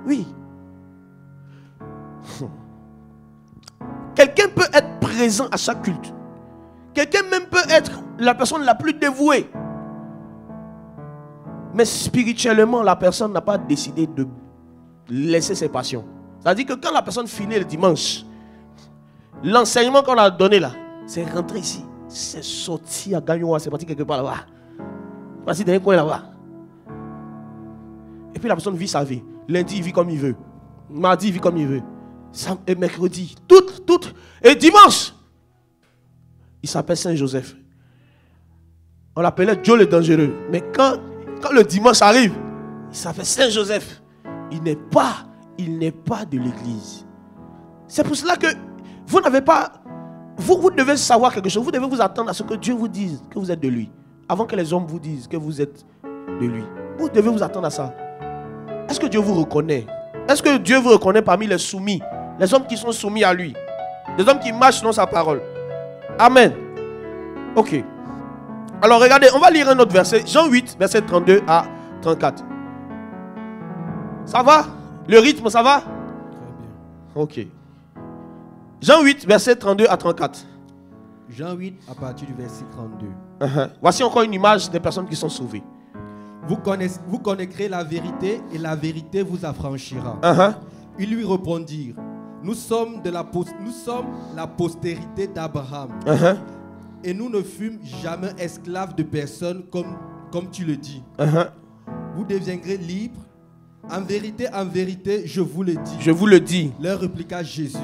Oui. Quelqu'un peut être présent à chaque culte. Quelqu'un même peut être la personne la plus dévouée. Mais spirituellement, la personne n'a pas décidé de laisser ses passions. C'est-à-dire que quand la personne finit le dimanche, l'enseignement qu'on a donné là, c'est rentré ici. C'est sorti à Gagnoua, c'est parti quelque part là-bas. Parti dans un coin là-bas. Et puis la personne vit sa vie. Lundi, il vit comme il veut. Mardi, il vit comme il veut. Et mercredi, tout. Et dimanche, il s'appelle Saint-Joseph. On l'appelait Joe le dangereux. Mais quand le dimanche arrive, il s'appelle Saint-Joseph. Il n'est pas de l'église. C'est pour cela que vous n'avez pas... Vous devez savoir quelque chose. Vous devez vous attendre à ce que Dieu vous dise que vous êtes de lui. Avant que les hommes vous disent que vous êtes de lui. Vous devez vous attendre à ça. Est-ce que Dieu vous reconnaît? Est-ce que Dieu vous reconnaît parmi les soumis? Les hommes qui sont soumis à lui. Les hommes qui marchent selon sa parole. Amen. Ok. Alors regardez, on va lire un autre verset. Jean 8, verset 32 à 34. Ça va? Le rythme, ça va? Ok. Jean 8, verset 32 à 34. Jean 8, à partir du verset 32. Voici encore une image des personnes qui sont sauvées. Vous connaîtrez la vérité et la vérité vous affranchira. Ils lui répondirent, nous sommes la postérité d'Abraham. Et nous ne fûmes jamais esclaves de personne comme tu le dis. Vous deviendrez libres. En vérité, je vous le dis. Je vous le dis. Leur répliqua Jésus.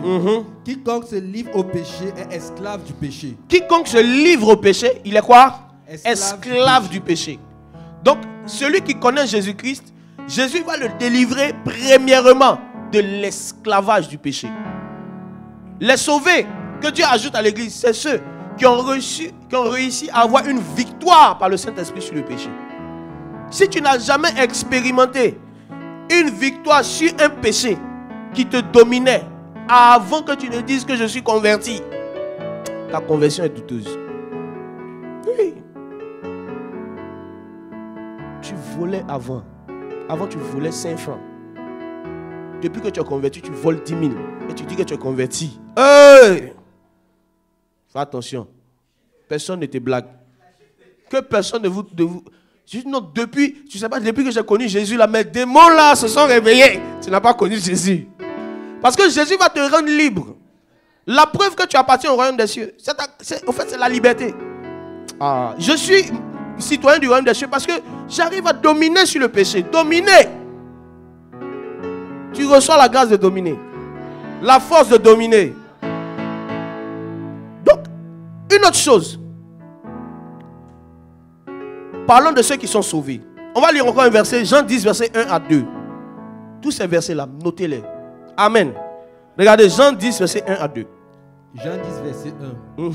Quiconque se livre au péché est esclave du péché. Quiconque se livre au péché, il est quoi? Esclave du péché. Donc, celui qui connaît Jésus-Christ, Jésus va le délivrer premièrement de l'esclavage du péché. Les sauvés que Dieu ajoute à l'église, c'est ceux qui ont réussi à avoir une victoire par le Saint-Esprit sur le péché. Si tu n'as jamais expérimenté une victoire sur un péché qui te dominait avant que tu ne dises que je suis converti, ta conversion est douteuse. Oui. Tu volais avant. Avant, tu volais 5 francs. Depuis que tu es converti, tu voles 10 000. Et tu dis que tu es converti. Hey! Fais attention. Personne ne te blague. Que personne ne vous... Non, depuis que j'ai connu Jésus, là, mes démons là se sont réveillés. Tu n'as pas connu Jésus. Parce que Jésus va te rendre libre. La preuve que tu appartiens au royaume des cieux, en fait, c'est la liberté. Je suis citoyen du royaume des cieux parce que j'arrive à dominer sur le péché. Dominer. Tu reçois la grâce de dominer. La force de dominer. Donc, une autre chose. Parlons de ceux qui sont sauvés. On va lire encore un verset, Jean 10, verset 1 à 2. Tous ces versets-là, notez-les. Amen. Regardez, Jean 10, verset 1 à 2. Jean 10, verset 1.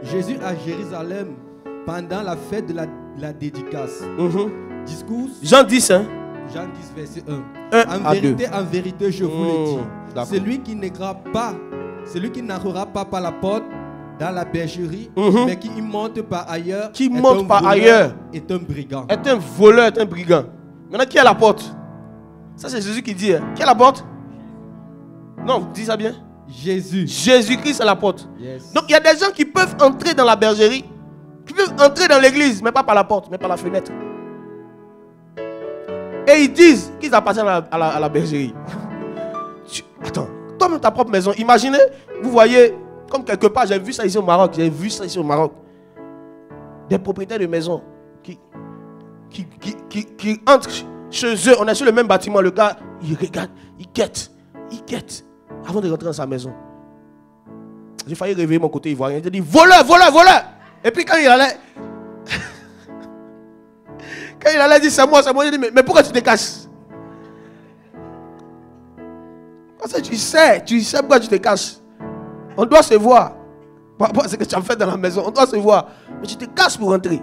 Jésus à Jérusalem pendant la fête de la dédicace. Discours. Jean 10, hein? Jean 10, verset 1. En vérité, je vous le dis. Celui qui n'entrera pas par la porte dans la bergerie, mais qui y monte par ailleurs, est un brigand. Est un voleur, est un brigand. Maintenant, qui est à la porte? Ça, c'est Jésus qui dit. Hein? Qui est à la porte? Non, dis ça bien. Jésus. Jésus-Christ à la porte. Yes. Donc, il y a des gens qui peuvent entrer dans la bergerie, qui peuvent entrer dans l'église, mais pas par la porte, mais par la fenêtre. Et ils disent qu'ils appartiennent à la bergerie. Attends, toi-même ta propre maison, imaginez, vous voyez, comme quelque part, j'ai vu ça ici au Maroc, des propriétaires de maisons qui entrent chez eux, on est sur le même bâtiment, le gars, il regarde, il guette, avant de rentrer dans sa maison. J'ai failli réveiller mon côté ivoirien, il a dit, voleur! Et puis quand il allait... Quand il allait dire c'est moi, il dit mais pourquoi tu te caches? Parce que tu sais pourquoi tu te caches. On doit se voir. Par rapport à ce que tu as fait dans la maison, on doit se voir. Mais tu te caches pour rentrer.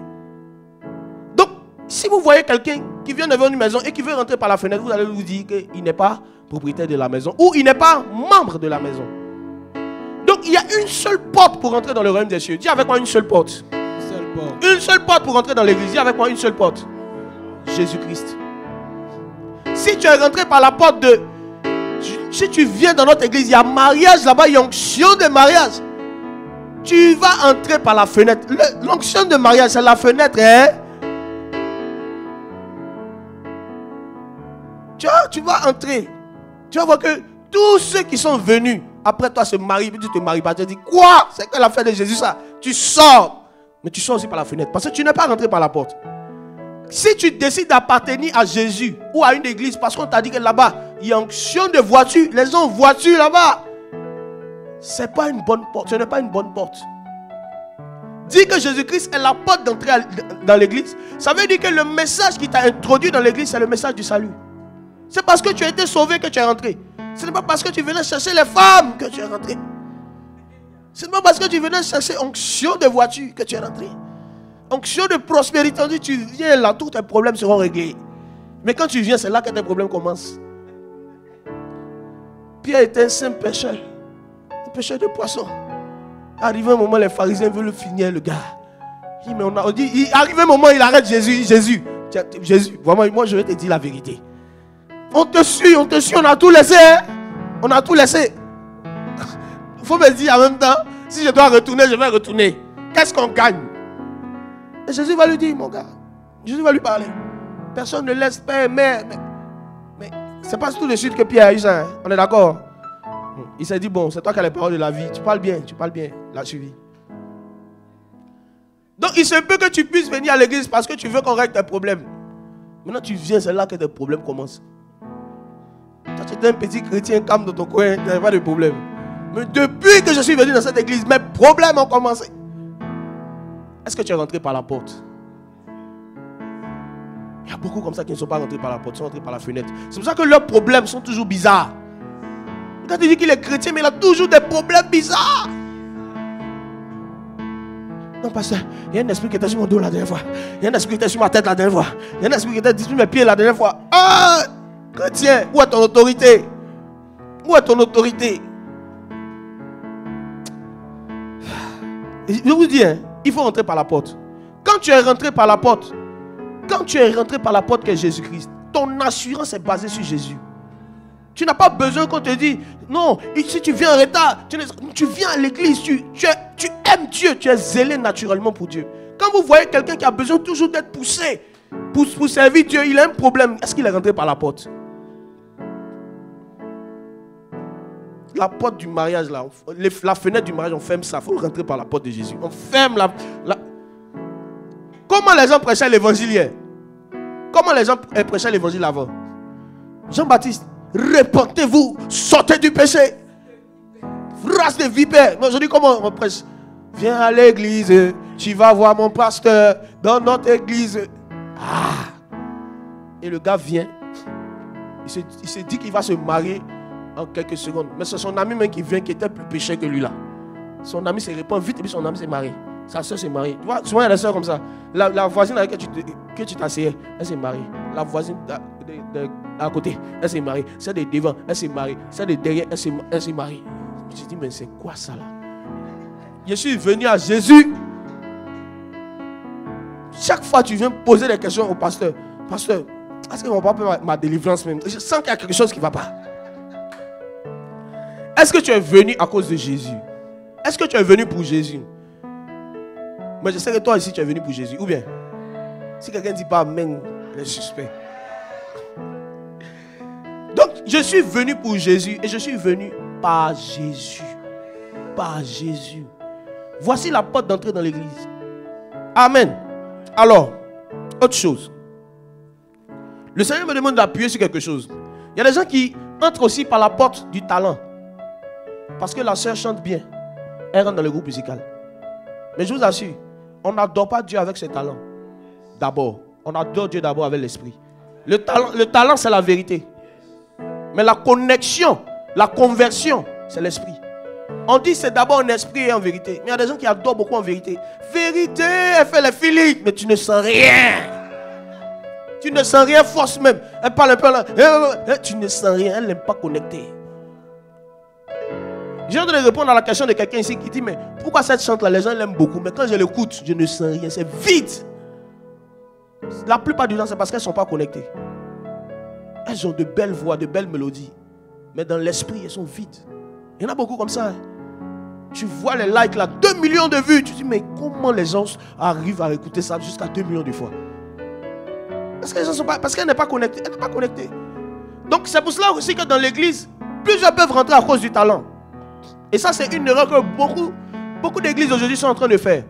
Donc, si vous voyez quelqu'un qui vient devant une maison et qui veut rentrer par la fenêtre, vous allez vous dire qu'il n'est pas propriétaire de la maison ou il n'est pas membre de la maison. Donc, il y a une seule porte pour rentrer dans le royaume des cieux. Dis avec moi une seule porte. Une seule porte pour rentrer dans l'église. Dis avec moi une seule porte. Jésus-Christ. Si tu es rentré par la porte de... Si tu viens dans notre église, il y a mariage là-bas, il y a onction de mariage. Tu vas entrer par la fenêtre. L'onction de mariage, c'est la fenêtre. Hein? Tu vas entrer. Tu vas voir que tous ceux qui sont venus après toi se marient. Tu te maries pas. Tu te dis quoi? C'est que la fête de Jésus ça. Tu sors. Mais tu sors aussi par la fenêtre. Parce que tu n'es pas rentré par la porte. Si tu décides d'appartenir à Jésus ou à une église, parce qu'on t'a dit que là-bas, il y a onction de voiture, les gens ont voiture là-bas. Ce n'est pas une bonne porte. Ce n'est pas une bonne porte. Dire que Jésus-Christ est la porte d'entrée dans l'église, ça veut dire que le message qui t'a introduit dans l'église, c'est le message du salut. C'est parce que tu as été sauvé que tu es rentré. Ce n'est pas parce que tu venais chercher les femmes que tu es rentré. Ce n'est pas parce que tu venais chercher onction de voiture que tu es rentré. Onction de prospérité, on dit tu viens là, tous tes problèmes seront réglés. Mais quand tu viens, c'est là que tes problèmes commencent. Pierre était un simple pêcheur. Un pêcheur de poissons. Arrivé un moment, les pharisiens veulent finir le gars. On dit, arrivé un moment, il arrête Jésus. Jésus, vraiment, moi je vais te dire la vérité. On te suit, on a tout laissé. Hein? On a tout laissé. Il faut me dire en même temps, si je dois retourner, je vais retourner. Qu'est-ce qu'on gagne? Et Jésus va lui dire, mon gars, Jésus va lui parler. Personne ne laisse père et mère. Mais c'est pas tout de suite que Pierre a eu ça. Hein? On est d'accord? Il s'est dit, bon, c'est toi qui as les paroles de la vie. Tu parles bien. La suivi. Donc il se peut que tu puisses venir à l'église parce que tu veux qu'on règle tes problèmes. Maintenant tu viens, c'est là que tes problèmes commencent. Toi tu étais un petit chrétien calme dans ton coin, tu n'avais pas de problème. Mais depuis que je suis venu dans cette église, mes problèmes ont commencé. Est-ce que tu es rentré par la porte? Il y a beaucoup comme ça qui ne sont pas rentrés par la porte, ils sont rentrés par la fenêtre. C'est pour ça que leurs problèmes sont toujours bizarres. Quand tu dis qu'il est chrétien, mais il a toujours des problèmes bizarres. Non, pasteur, il y a un esprit qui était sur mon dos la dernière fois. Il y a un esprit qui était sur ma tête la dernière fois. Il y a un esprit qui était sur mes pieds la dernière fois. Ah, chrétien, où est ton autorité? Où est ton autorité? Je vous dis, hein, il faut rentrer par la porte. Quand tu es rentré par la porte, que Jésus-Christ, ton assurance est basée sur Jésus. Tu n'as pas besoin qu'on te dise, non, si tu viens en retard, tu viens à l'église, tu aimes Dieu, tu es zélé naturellement pour Dieu. Quand vous voyez quelqu'un qui a besoin toujours d'être poussé pour servir Dieu, il a un problème. Est-ce qu'il est rentré par la porte? La porte du mariage, là, la fenêtre du mariage, on ferme ça. Il faut rentrer par la porte de Jésus. On ferme la... Comme Comment les gens prêchaient l'évangile hier? Comment les gens prêchaient l'évangile avant? Jean-Baptiste, répentez-vous, sortez du péché. Race de vipères. Mais aujourd'hui, comment on prêche? Viens à l'église, tu vas voir mon pasteur dans notre église. Ah! Et le gars vient, il se dit qu'il va se marier en quelques secondes. Mais c'est son ami même qui vient, qui était plus péché que lui là. Son ami se répand vite et puis son ami s'est marié. Sa soeur s'est mariée. Tu vois, souvent il y a des soeurs comme ça. La voisine avec laquelle tu t'asseyais, elle s'est mariée. La voisine à côté, elle s'est mariée. Celle de devant, elle s'est mariée. Celle de derrière, elle s'est mariée. Je me suis dit, mais c'est quoi ça là? Je suis venu à Jésus. Chaque fois tu viens poser des questions au pasteur. Pasteur, est-ce qu'ils ne vont pas faire ma délivrance même? Je sens qu'il y a quelque chose qui ne va pas. Est-ce que tu es venu à cause de Jésus? Est-ce que tu es venu pour Jésus? Mais je sais que toi ici tu es venu pour Jésus. Ou bien, si quelqu'un ne dit pas amen, les suspects. Donc, je suis venu pour Jésus et je suis venu par Jésus. Par Jésus. Voici la porte d'entrée dans l'église. Amen. Alors, autre chose. Le Seigneur me demande d'appuyer sur quelque chose. Il y a des gens qui entrent aussi par la porte du talent. Parce que la sœur chante bien. Elle rentre dans le groupe musical. Mais je vous assure, on n'adore pas Dieu avec ses talents. D'abord. On adore Dieu d'abord avec l'esprit. Le talent, c'est la vérité. Mais la connexion, la conversion, c'est l'esprit. On dit c'est d'abord en esprit et en vérité. Mais il y a des gens qui adorent beaucoup en vérité. Vérité, elle fait les feelings, mais tu ne sens rien. Tu ne sens rien, force même. Elle parle un peu là. Tu ne sens rien, elle n'aime pas connecter. J'ai envie de répondre à la question de quelqu'un ici qui dit, mais pourquoi cette chante-là, les gens l'aiment beaucoup, mais quand je l'écoute, je ne sens rien, c'est vide. La plupart du temps, c'est parce qu'elles ne sont pas connectées. Elles ont de belles voix, de belles mélodies, mais dans l'esprit, elles sont vides. Il y en a beaucoup comme ça. Hein. Tu vois les likes là, 2 millions de vues. Tu dis, mais comment les gens arrivent à écouter ça jusqu'à 2 millions de fois? Parce que les gens sont pas, parce qu'elle n'est pas connectée. Elle n'est pas connectée. Donc c'est pour cela aussi que dans l'église, plusieurs peuvent rentrer à cause du talent. Et ça, c'est une erreur que beaucoup d'églises aujourd'hui sont en train de faire.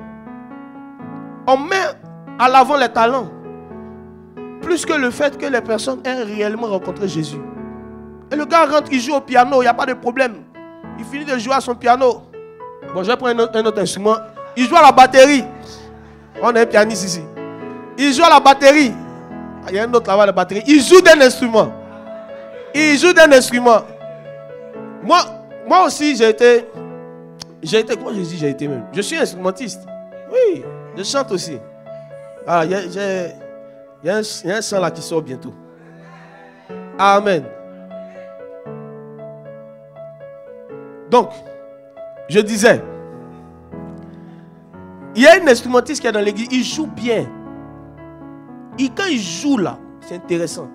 On met à l'avant les talents plus que le fait que les personnes aient réellement rencontré Jésus. Et le gars rentre, il joue au piano, il n'y a pas de problème. Il finit de jouer à son piano. Bon, je vais prendre un autre instrument. Il joue à la batterie. On a un pianiste ici. Il joue à la batterie. Il y a un autre là-bas à la batterie. Il joue d'un instrument. Il joue d'un instrument. Moi aussi, j'ai été, comment je dis j'ai été même? Je suis instrumentiste. Oui, je chante aussi. Ah, il y a un chant là qui sort bientôt. Amen. Donc, je disais, il y a un instrumentiste qui est dans l'église, il joue bien. Et quand il joue là, c'est intéressant.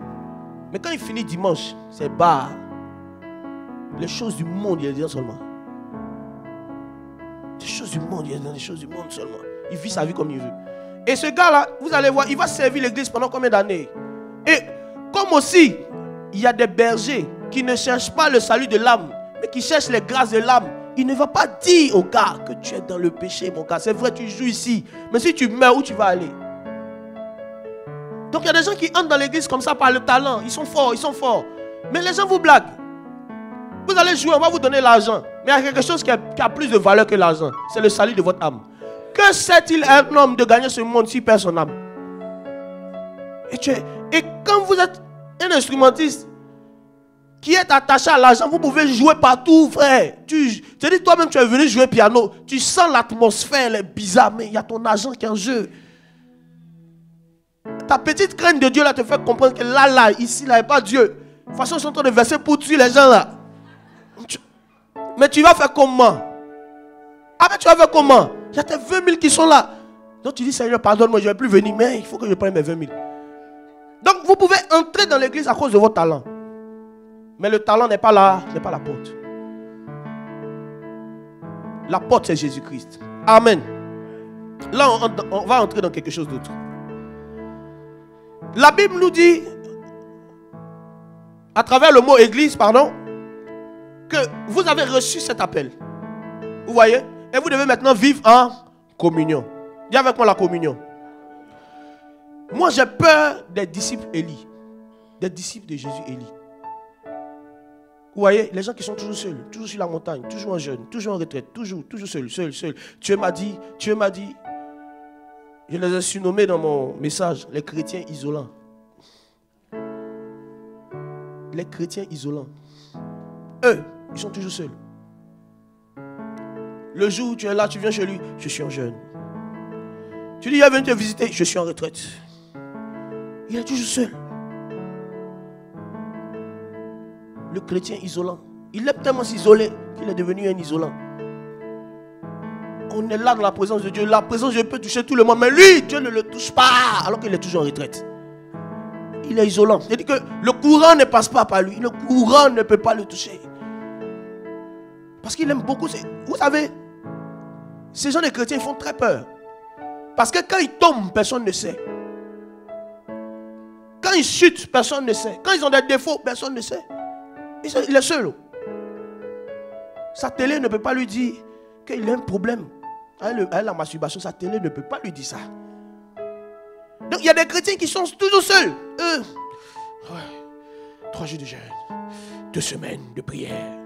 Mais quand il finit dimanche, c'est bas. Les choses du monde, il y a dedans seulement. Les choses du monde, il y a dans les choses du monde seulement. Il vit sa vie comme il veut. Et ce gars-là, vous allez voir, il va servir l'église pendant combien d'années? Et comme aussi, il y a des bergers qui ne cherchent pas le salut de l'âme, mais qui cherchent les grâces de l'âme. Il ne va pas dire au gars que tu es dans le péché, mon gars. C'est vrai, tu joues ici. Mais si tu meurs, où tu vas aller? Donc il y a des gens qui entrent dans l'église comme ça par le talent. Ils sont forts, ils sont forts. Mais les gens vous blaguent. Vous allez jouer, on va vous donner l'argent. Mais il y a quelque chose qui a plus de valeur que l'argent. C'est le salut de votre âme. Que sait-il un homme de gagner ce monde s'il perd son âme? Et quand vous êtes un instrumentiste qui est attaché à l'argent, vous pouvez jouer partout, frère. Tu dis toi-même, tu es venu jouer piano. Tu sens l'atmosphère, elle est bizarre, mais il y a ton argent qui est en jeu. Ta petite crainte de Dieu là te fait comprendre que là, ici, là, il n'y a pas Dieu. De toute façon, ils sont en train de verser pour tuer les gens là. Mais tu vas faire comment? Ah, mais tu vas faire comment? Il y a tes 20 000 qui sont là. Donc tu dis, Seigneur, pardonne-moi, je ne vais plus venir, mais il faut que je prenne mes 20 000. Donc vous pouvez entrer dans l'église à cause de votre talent. Mais le talent n'est pas là, n'est pas la porte. La porte, c'est Jésus-Christ. Amen. Là, on va entrer dans quelque chose d'autre. La Bible nous dit, à travers le mot église, pardon, que vous avez reçu cet appel. Vous voyez? Et vous devez maintenant vivre en communion. Dis avec moi la communion. Moi, j'ai peur des disciples Élie. Des disciples de Jésus Élie. Vous voyez, les gens qui sont toujours seuls, toujours sur la montagne, toujours en jeûne, toujours en retraite, toujours seuls. Dieu m'a dit, je les ai surnommés dans mon message, les chrétiens isolants. Les chrétiens isolants. Eux, ils sont toujours seuls. Le jour où tu es là, tu viens chez lui, je suis en jeûne. Tu dis, il est venu te visiter, je suis en retraite. Il est toujours seul. Le chrétien isolant. Il aime tellement s'isoler qu'il est devenu un isolant. On est là dans la présence de Dieu. La présence de Dieu peut toucher tout le monde. Mais lui, Dieu ne le touche pas alors qu'il est toujours en retraite. Il est isolant. C'est-à-dire que le courant ne passe pas par lui. Le courant ne peut pas le toucher. Parce qu'il aime beaucoup. Vous savez, ces gens de chrétiens font très peur. Parce que quand ils tombent, personne ne sait. Quand ils chutent, personne ne sait. Quand ils ont des défauts, personne ne sait. Il est seul. Sa télé ne peut pas lui dire qu'il a un problème. Avec la masturbation, sa télé ne peut pas lui dire ça. Donc il y a des chrétiens qui sont toujours seuls. 3 jours de jeûne, 2 semaines de prière.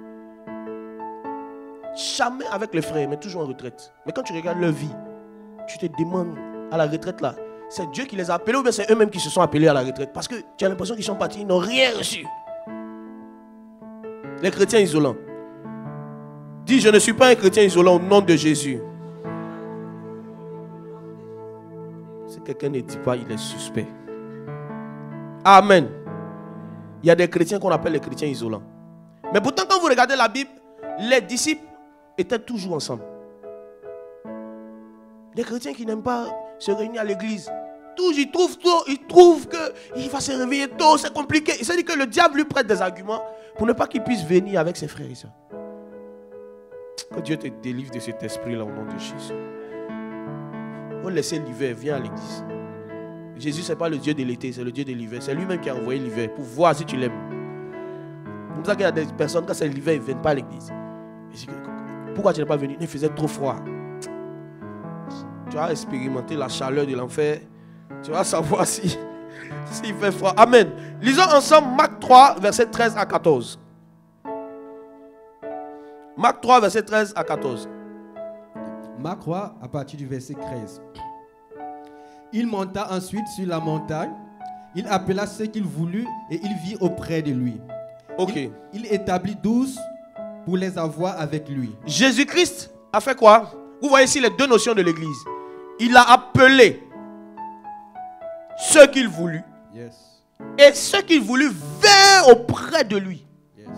Jamais avec les frères, mais toujours en retraite. Mais quand tu regardes leur vie, tu te demandes à la retraite là, c'est Dieu qui les a appelés ou bien c'est eux-mêmes qui se sont appelés à la retraite? Parce que tu as l'impression qu'ils sont partis, ils n'ont rien reçu. Les chrétiens isolants. Dis, je ne suis pas un chrétien isolant au nom de Jésus. Si quelqu'un ne dit pas, il est suspect. Amen. Il y a des chrétiens qu'on appelle les chrétiens isolants. Mais pourtant, quand vous regardez la Bible, les disciples étaient toujours ensemble. Les chrétiens qui n'aiment pas se réunir à l'église, ils trouvent qu'il va se réveiller tôt, c'est compliqué. Il s'est dit que le diable lui prête des arguments pour ne pas qu'il puisse venir avec ses frères et sœurs. Que Dieu te délivre de cet esprit-là au nom de Jésus. On laisse l'hiver, viens à l'église. Jésus, ce n'est pas le Dieu de l'été, c'est le Dieu de l'hiver. C'est lui-même qui a envoyé l'hiver pour voir si tu l'aimes. C'est pour ça qu'il y a des personnes, quand c'est l'hiver, ils ne viennent pas à l'église. Pourquoi tu n'es pas venu? Il faisait trop froid. Tu vas expérimenter la chaleur de l'enfer. Tu vas savoir s'il fait froid. Amen. Lisons ensemble Marc 3, verset 13 à 14. Marc 3, verset 13 à 14. Marc 3, à partir du verset 13. Il monta ensuite sur la montagne. Il appela ceux qu'il voulut et il vit auprès de lui. Ok. Il établit 12 pour les avoir avec lui. Jésus-Christ a fait quoi? Vous voyez ici les deux notions de l'église. Il a appelé ceux qu'il voulut. Yes. Et ceux qu'il voulut vinrent auprès de lui. Yes.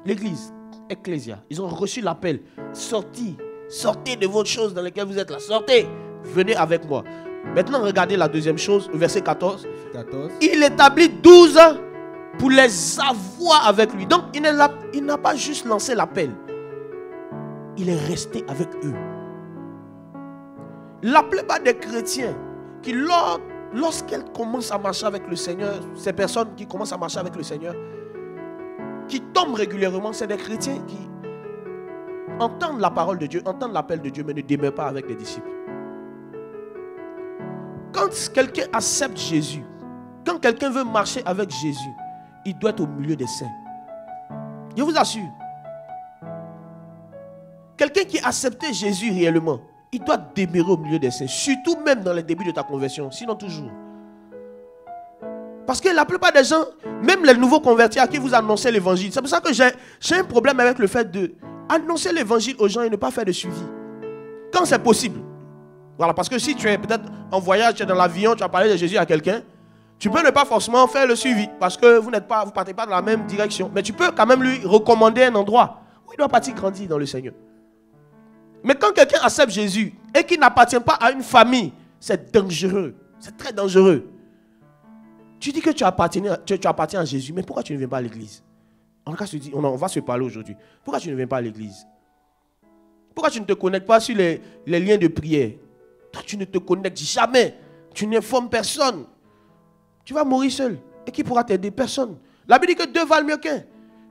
L'église, ecclésia, ils ont reçu l'appel. Sortez de vos choses dans lesquelles vous êtes là. Sortez, venez avec moi. Maintenant, regardez la deuxième chose, verset 14. Il établit 12 pour les avoir avec lui. Donc, il n'a pas juste lancé l'appel. Il est resté avec eux. La plupart des chrétiens qui, lorsqu'elles commencent à marcher avec le Seigneur, ces personnes qui commencent à marcher avec le Seigneur, qui tombent régulièrement, c'est des chrétiens qui entendent la parole de Dieu, entendent l'appel de Dieu, mais ne demeurent pas avec les disciples. Quand quelqu'un accepte Jésus, quand quelqu'un veut marcher avec Jésus, il doit être au milieu des saints. Je vous assure. Quelqu'un qui a accepté Jésus réellement, il doit demeurer au milieu des saints. Surtout même dans les débuts de ta conversion. Sinon toujours. Parce que la plupart des gens, même les nouveaux convertis à qui vous annoncez l'évangile, c'est pour ça que j'ai un problème avec le fait de annoncer l'évangile aux gens et ne pas faire de suivi. Quand c'est possible. Voilà, parce que si tu es peut-être en voyage, tu es dans l'avion, tu as parlé de Jésus à quelqu'un, tu peux ne pas forcément faire le suivi parce que vous ne partez pas dans la même direction. Mais tu peux quand même lui recommander un endroit où il doit partir grandir dans le Seigneur. Mais quand quelqu'un accepte Jésus et qu'il n'appartient pas à une famille, c'est dangereux. C'est très dangereux. Tu dis que tu appartiens à Jésus, mais pourquoi tu ne viens pas à l'église? En tout cas, on va se parler aujourd'hui. Pourquoi tu ne viens pas à l'église? Pourquoi tu ne te connectes pas sur les liens de prière? Toi, tu ne te connectes jamais. Tu n'informes personne. Tu vas mourir seul. Et qui pourra t'aider? Personne. La Bible dit que 2 valent mieux qu'un.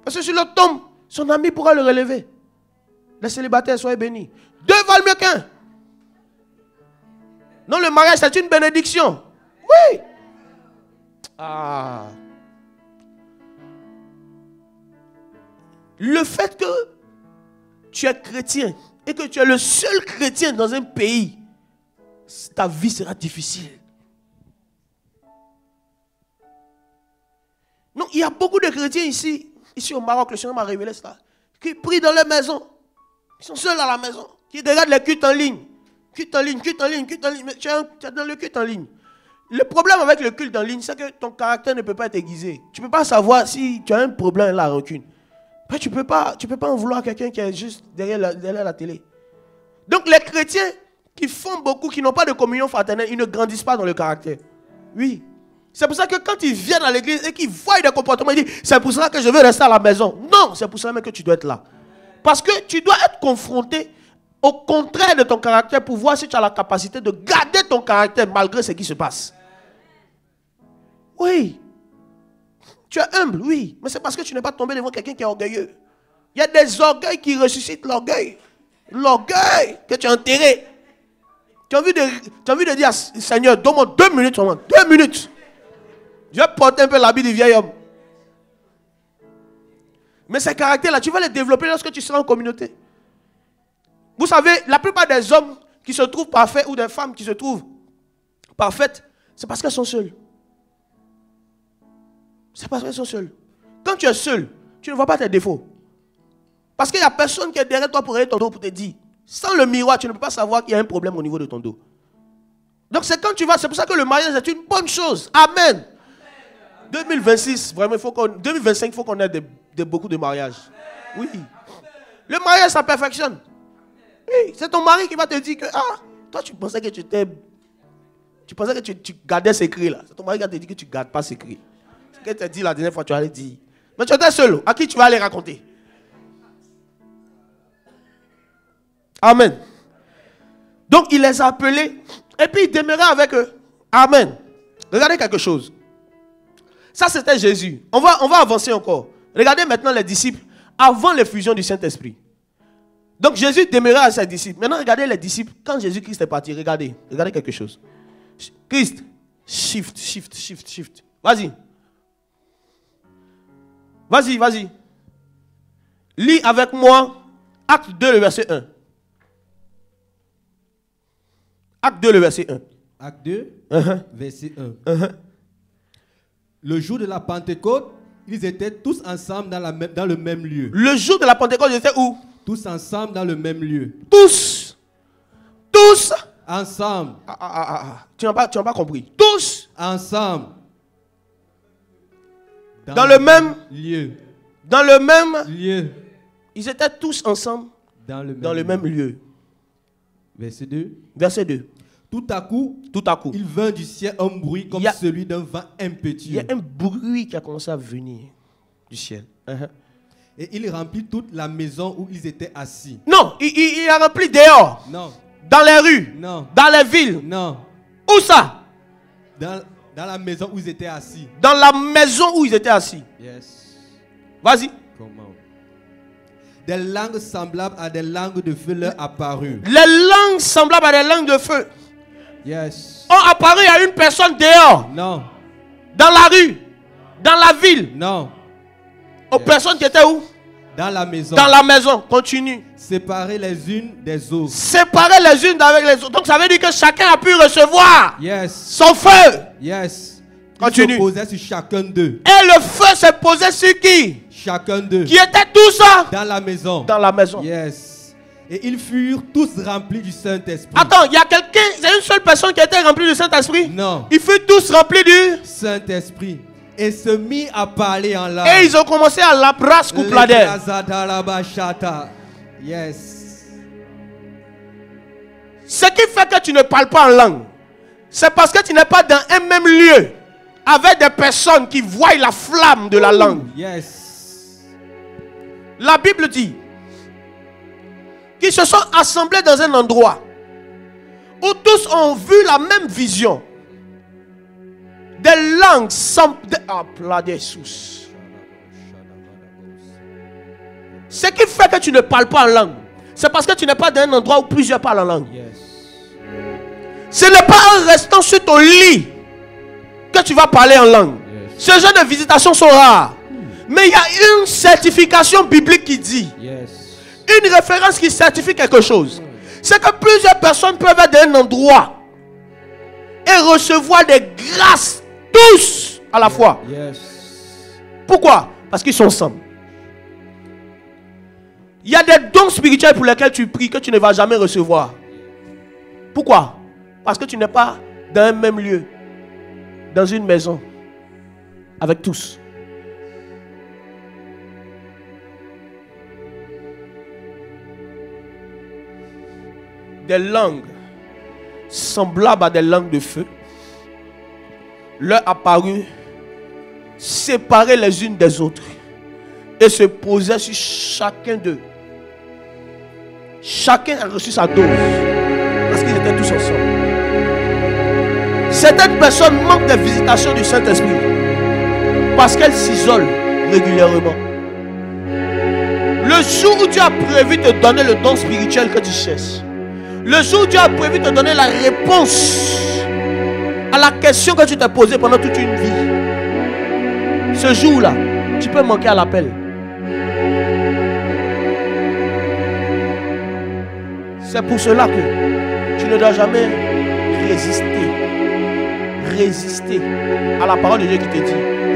Parce que si l'autre tombe, son ami pourra le relever. Les célibataires, soyez bénis. 2 valent mieux qu'un. Non, le mariage, c'est une bénédiction. Oui. Ah. Le fait que tu es chrétien et que tu es le seul chrétien dans un pays, ta vie sera difficile. Non, il y a beaucoup de chrétiens ici au Maroc, le Seigneur m'a révélé cela, qui prient dans leur maison, qui sont seuls à la maison, qui regardent les cultes en ligne. Culte en ligne, mais tu es dans le culte en ligne. Le problème avec le culte en ligne, c'est que ton caractère ne peut pas être aiguisé. Tu ne peux pas savoir si tu as un problème, la rancune. Mais tu ne peux pas en vouloir à quelqu'un qui est juste derrière la télé. Donc les chrétiens qui font beaucoup, qui n'ont pas de communion fraternelle, ils ne grandissent pas dans le caractère. Oui. C'est pour ça que quand ils viennent à l'église et qu'ils voient des comportements, ils disent, c'est pour ça que je veux rester à la maison. Non, c'est pour ça même que tu dois être là. Parce que tu dois être confronté au contraire de ton caractère pour voir si tu as la capacité de garder ton caractère malgré ce qui se passe. Oui. Tu es humble, oui. Mais c'est parce que tu n'es pas tombé devant quelqu'un qui est orgueilleux. Il y a des orgueils qui ressuscitent l'orgueil. L'orgueil que tu as enterré. Tu as envie de dire, Seigneur, donne-moi 2 minutes seulement. 2 minutes. Je vais porter un peu l'habit du vieil homme. Mais ces caractères-là, tu vas les développer lorsque tu seras en communauté. Vous savez, la plupart des hommes qui se trouvent parfaits ou des femmes qui se trouvent parfaites, c'est parce qu'elles sont seules. C'est parce qu'elles sont seules. Quand tu es seul, tu ne vois pas tes défauts. Parce qu'il n'y a personne qui est derrière toi pour regarder ton dos pour te dire. Sans le miroir, tu ne peux pas savoir qu'il y a un problème au niveau de ton dos. Donc c'est quand tu vas, c'est pour ça que le mariage est une bonne chose. Amen. 2026, vraiment, 2025, il faut qu'on ait beaucoup de mariages. Oui. Le mariage, ça perfectionne. Oui, c'est ton mari qui va te dire que, toi tu pensais que tu pensais que tu gardais secret là. C'est ton mari qui va te dire que tu ne gardes pas secret. Ce que tu as dit la dernière fois, tu allais dire. Mais tu étais seul, à qui tu vas aller raconter? Amen. Donc il les a appelés et puis il demeurait avec eux. Amen. Regardez quelque chose. Ça c'était Jésus. On va avancer encore. Regardez maintenant les disciples avant l'effusion du Saint-Esprit. Donc Jésus demeurait à ses disciples. Maintenant regardez les disciples. Quand Jésus-Christ est parti, regardez quelque chose. Christ, shift. Vas-y. Lis avec moi Acte 2, le verset 1. Acte 2, le verset 1. Acte 2, verset 1. Le jour de la Pentecôte, ils étaient tous ensemble dans le même lieu. Le jour de la Pentecôte, ils étaient où? Tous ensemble dans le même lieu. Tous ensemble. Tu n'as pas compris. Tous ensemble. Dans le même lieu. Dans le même lieu. Ils étaient tous ensemble dans le même lieu. Verset 2. Verset 2. Tout à coup, il vint du ciel un bruit comme celui d'un vent impétueux. Il y a un bruit qui a commencé à venir du ciel. Et il remplit toute la maison où ils étaient assis. Non, il a rempli dehors. Non. Dans les rues. Non. Dans les villes. Non. Où ça? Dans la maison où ils étaient assis. Dans la maison où ils étaient assis. Yes. Vas-y. Comment? Des langues semblables à des langues de feu leur apparurent. Les langues semblables à des langues de feu. Yes. Ont apparu à une personne dehors. Non. Dans la rue. Dans la ville. Non. Aux personnes qui étaient où? Dans la maison. Dans la maison. Continue. Séparées les unes des autres. Séparées les unes avec les autres. Donc ça veut dire que chacun a pu recevoir son feu. Yes. Continue. Il se posait sur chacun d'eux. Et le feu s'est posé sur qui? Chacun d'eux. Qui était tout ça? Dans la maison. Dans la maison. Yes. Et ils furent tous remplis du Saint-Esprit. Attends, il y a quelqu'un, c'est une seule personne qui a été remplie du Saint-Esprit? Non. Ils furent tous remplis du Saint-Esprit. Et se mit à parler en langue. Et ils ont commencé à la brasse couplader. Yes. Ce qui fait que tu ne parles pas en langue, c'est parce que tu n'es pas dans un même lieu avec des personnes qui voient la flamme de la langue. Yes. La Bible dit qu'ils se sont assemblés dans un endroit où tous ont vu la même vision. Des langues semblent. Ce qui fait que tu ne parles pas en langue, c'est parce que tu n'es pas dans un endroit où plusieurs parlent en langue. Yes. Ce n'est pas en restant sur ton lit que tu vas parler en langue. Ce genre de visitations sont rares. Mais il y a une certification biblique qui dit, une référence qui certifie quelque chose. C'est que plusieurs personnes peuvent être dans un endroit et recevoir des grâces tous à la fois. Pourquoi? Parce qu'ils sont ensemble. Il y a des dons spirituels pour lesquels tu pries que tu ne vas jamais recevoir. Pourquoi? Parce que tu n'es pas dans un même lieu, dans une maison, avec tous. Des langues semblables à des langues de feu leur apparut séparées les unes des autres et se posaient sur chacun d'eux. Chacun a reçu sa dose parce qu'ils étaient tous ensemble. Certaines personnes manquent des visitations du Saint-Esprit parce qu'elles s'isolent régulièrement. Le jour où Dieu a prévu de te donner le don spirituel que tu cherches, le jour où Dieu a prévu de te donner la réponse à la question que tu t'es posée pendant toute une vie, ce jour-là, tu peux manquer à l'appel. C'est pour cela que tu ne dois jamais résister à la parole de Dieu qui te dit,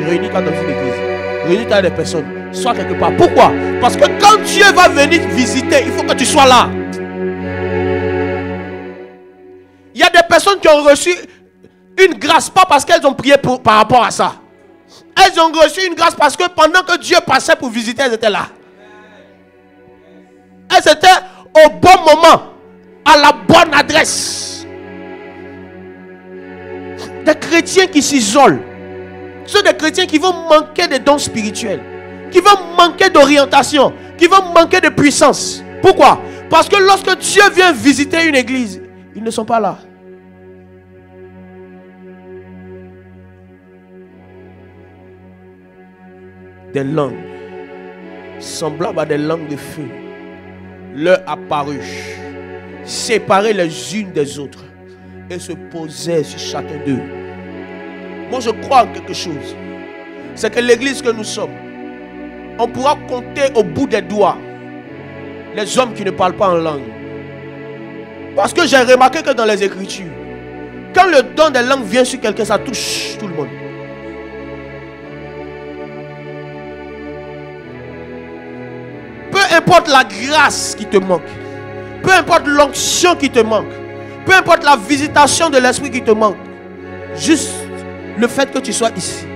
réunis-toi dans une église, réunis-toi avec des personnes, sois quelque part. Pourquoi? Parce que quand Dieu va venir te visiter, il faut que tu sois là. Il y a des personnes qui ont reçu une grâce, pas parce qu'elles ont prié par rapport à ça. Elles ont reçu une grâce parce que pendant que Dieu passait pour visiter, elles étaient là. Elles étaient au bon moment, à la bonne adresse. Des chrétiens qui s'isolent sont des chrétiens qui vont manquer de dons spirituels, qui vont manquer d'orientation, qui vont manquer de puissance. Pourquoi? Parce que lorsque Dieu vient visiter une église, ils ne sont pas là. Des langues semblables à des langues de feu leur apparurent, séparées les unes des autres et se posaient sur chacun d'eux. Moi je crois en quelque chose, c'est que l'église que nous sommes, on pourra compter au bout des doigts les hommes qui ne parlent pas en langue. Parce que j'ai remarqué que dans les Écritures, quand le don des langues vient sur quelqu'un, ça touche tout le monde. Peu importe la grâce qui te manque, peu importe l'onction qui te manque, peu importe la visitation de l'esprit qui te manque, juste le fait que tu sois ici,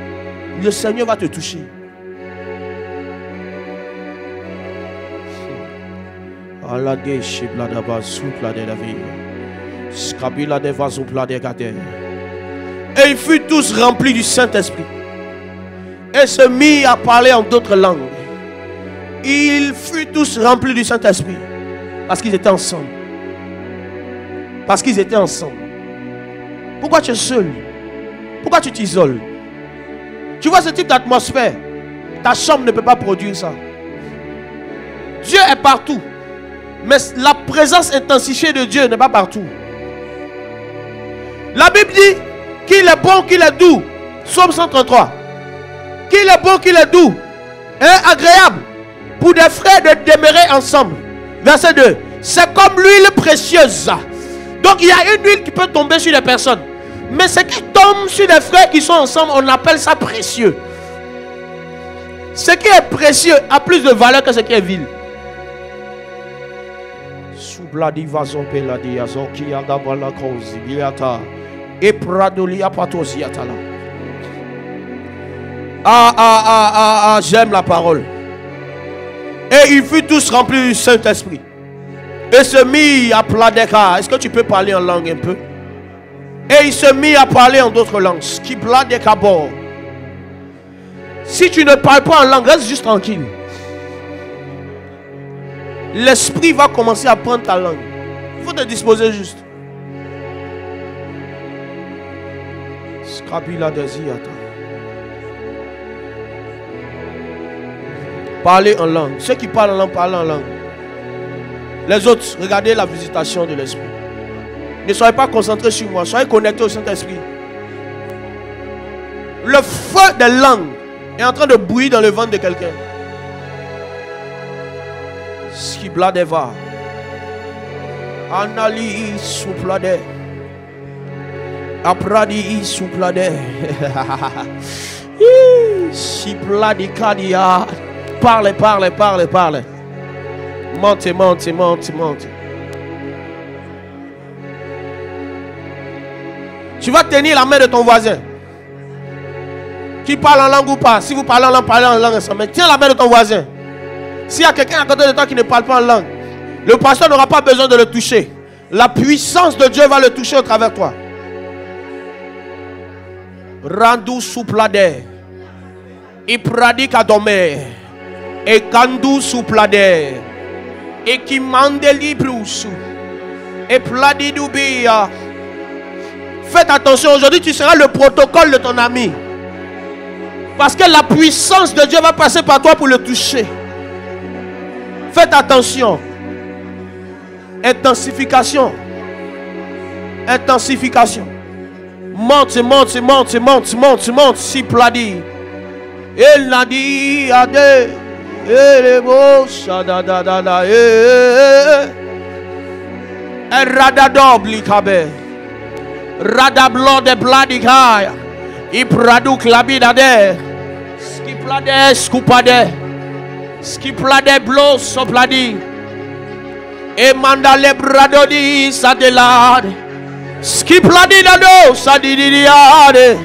le Seigneur va te toucher. Et ils furent tous remplis du Saint-Esprit et se mirent à parler en d'autres langues. Ils furent tous remplis du Saint-Esprit parce qu'ils étaient ensemble. Parce qu'ils étaient ensemble. Pourquoi tu es seul? Pourquoi tu t'isoles? Tu vois ce type d'atmosphère, ta chambre ne peut pas produire ça. Dieu est partout, mais la présence intensifiée de Dieu n'est pas partout. La Bible dit qu'il est bon, qu'il est doux. Psaume 133. Qu'il est bon, qu'il est doux et agréable pour des frères de demeurer ensemble. Verset 2. C'est comme l'huile précieuse. Donc il y a une huile qui peut tomber sur les personnes. Mais ce qui tombe sur les frères qui sont ensemble, on appelle ça précieux. Ce qui est précieux a plus de valeur que ce qui est vil. J'aime la parole. Et ils furent tous remplis du Saint-Esprit et se mit à Pladeka. Est-ce que tu peux parler en langue un peu? Et il se mit à parler en d'autres langues. Si tu ne parles pas en langue, reste juste tranquille. L'esprit va commencer à prendre ta langue. Il faut te disposer juste. Parlez en langue. Ceux qui parlent en langue, parlent en langue. Les autres, regardez la visitation de l'esprit. Ne soyez pas concentrés sur moi. Soyez connectés au Saint-Esprit. Le feu des langues est en train de bouillir dans le ventre de quelqu'un. Skibladeva. Anali souplade. Apradi souplade. Sipladi kadia. Parle. Monte. Tu vas tenir la main de ton voisin. Qui parle en langue ou pas. Si vous parlez en langue ensemble. Mais tiens la main de ton voisin. S'il y a quelqu'un à côté de toi qui ne parle pas en langue, le pasteur n'aura pas besoin de le toucher. La puissance de Dieu va le toucher au travers de toi. Randu souplade. Ipradik adome. Et kandu souplade. Et qui mande librusu. Et pladidubia. Faites attention, aujourd'hui tu seras le protocole de ton ami. Parce que la puissance de Dieu va passer par toi pour le toucher. Faites attention. Intensification. Monte. Si pladi. Il n'a dit à deux. Et les mots. Shadadadada. Et radadobli kabe. Radablo de bladikaya. Ipraduk labidade. Skiplade skupade. Skiplade blo sopladi. E mandale bradodi sadelade. Skipladi dado sadidiade.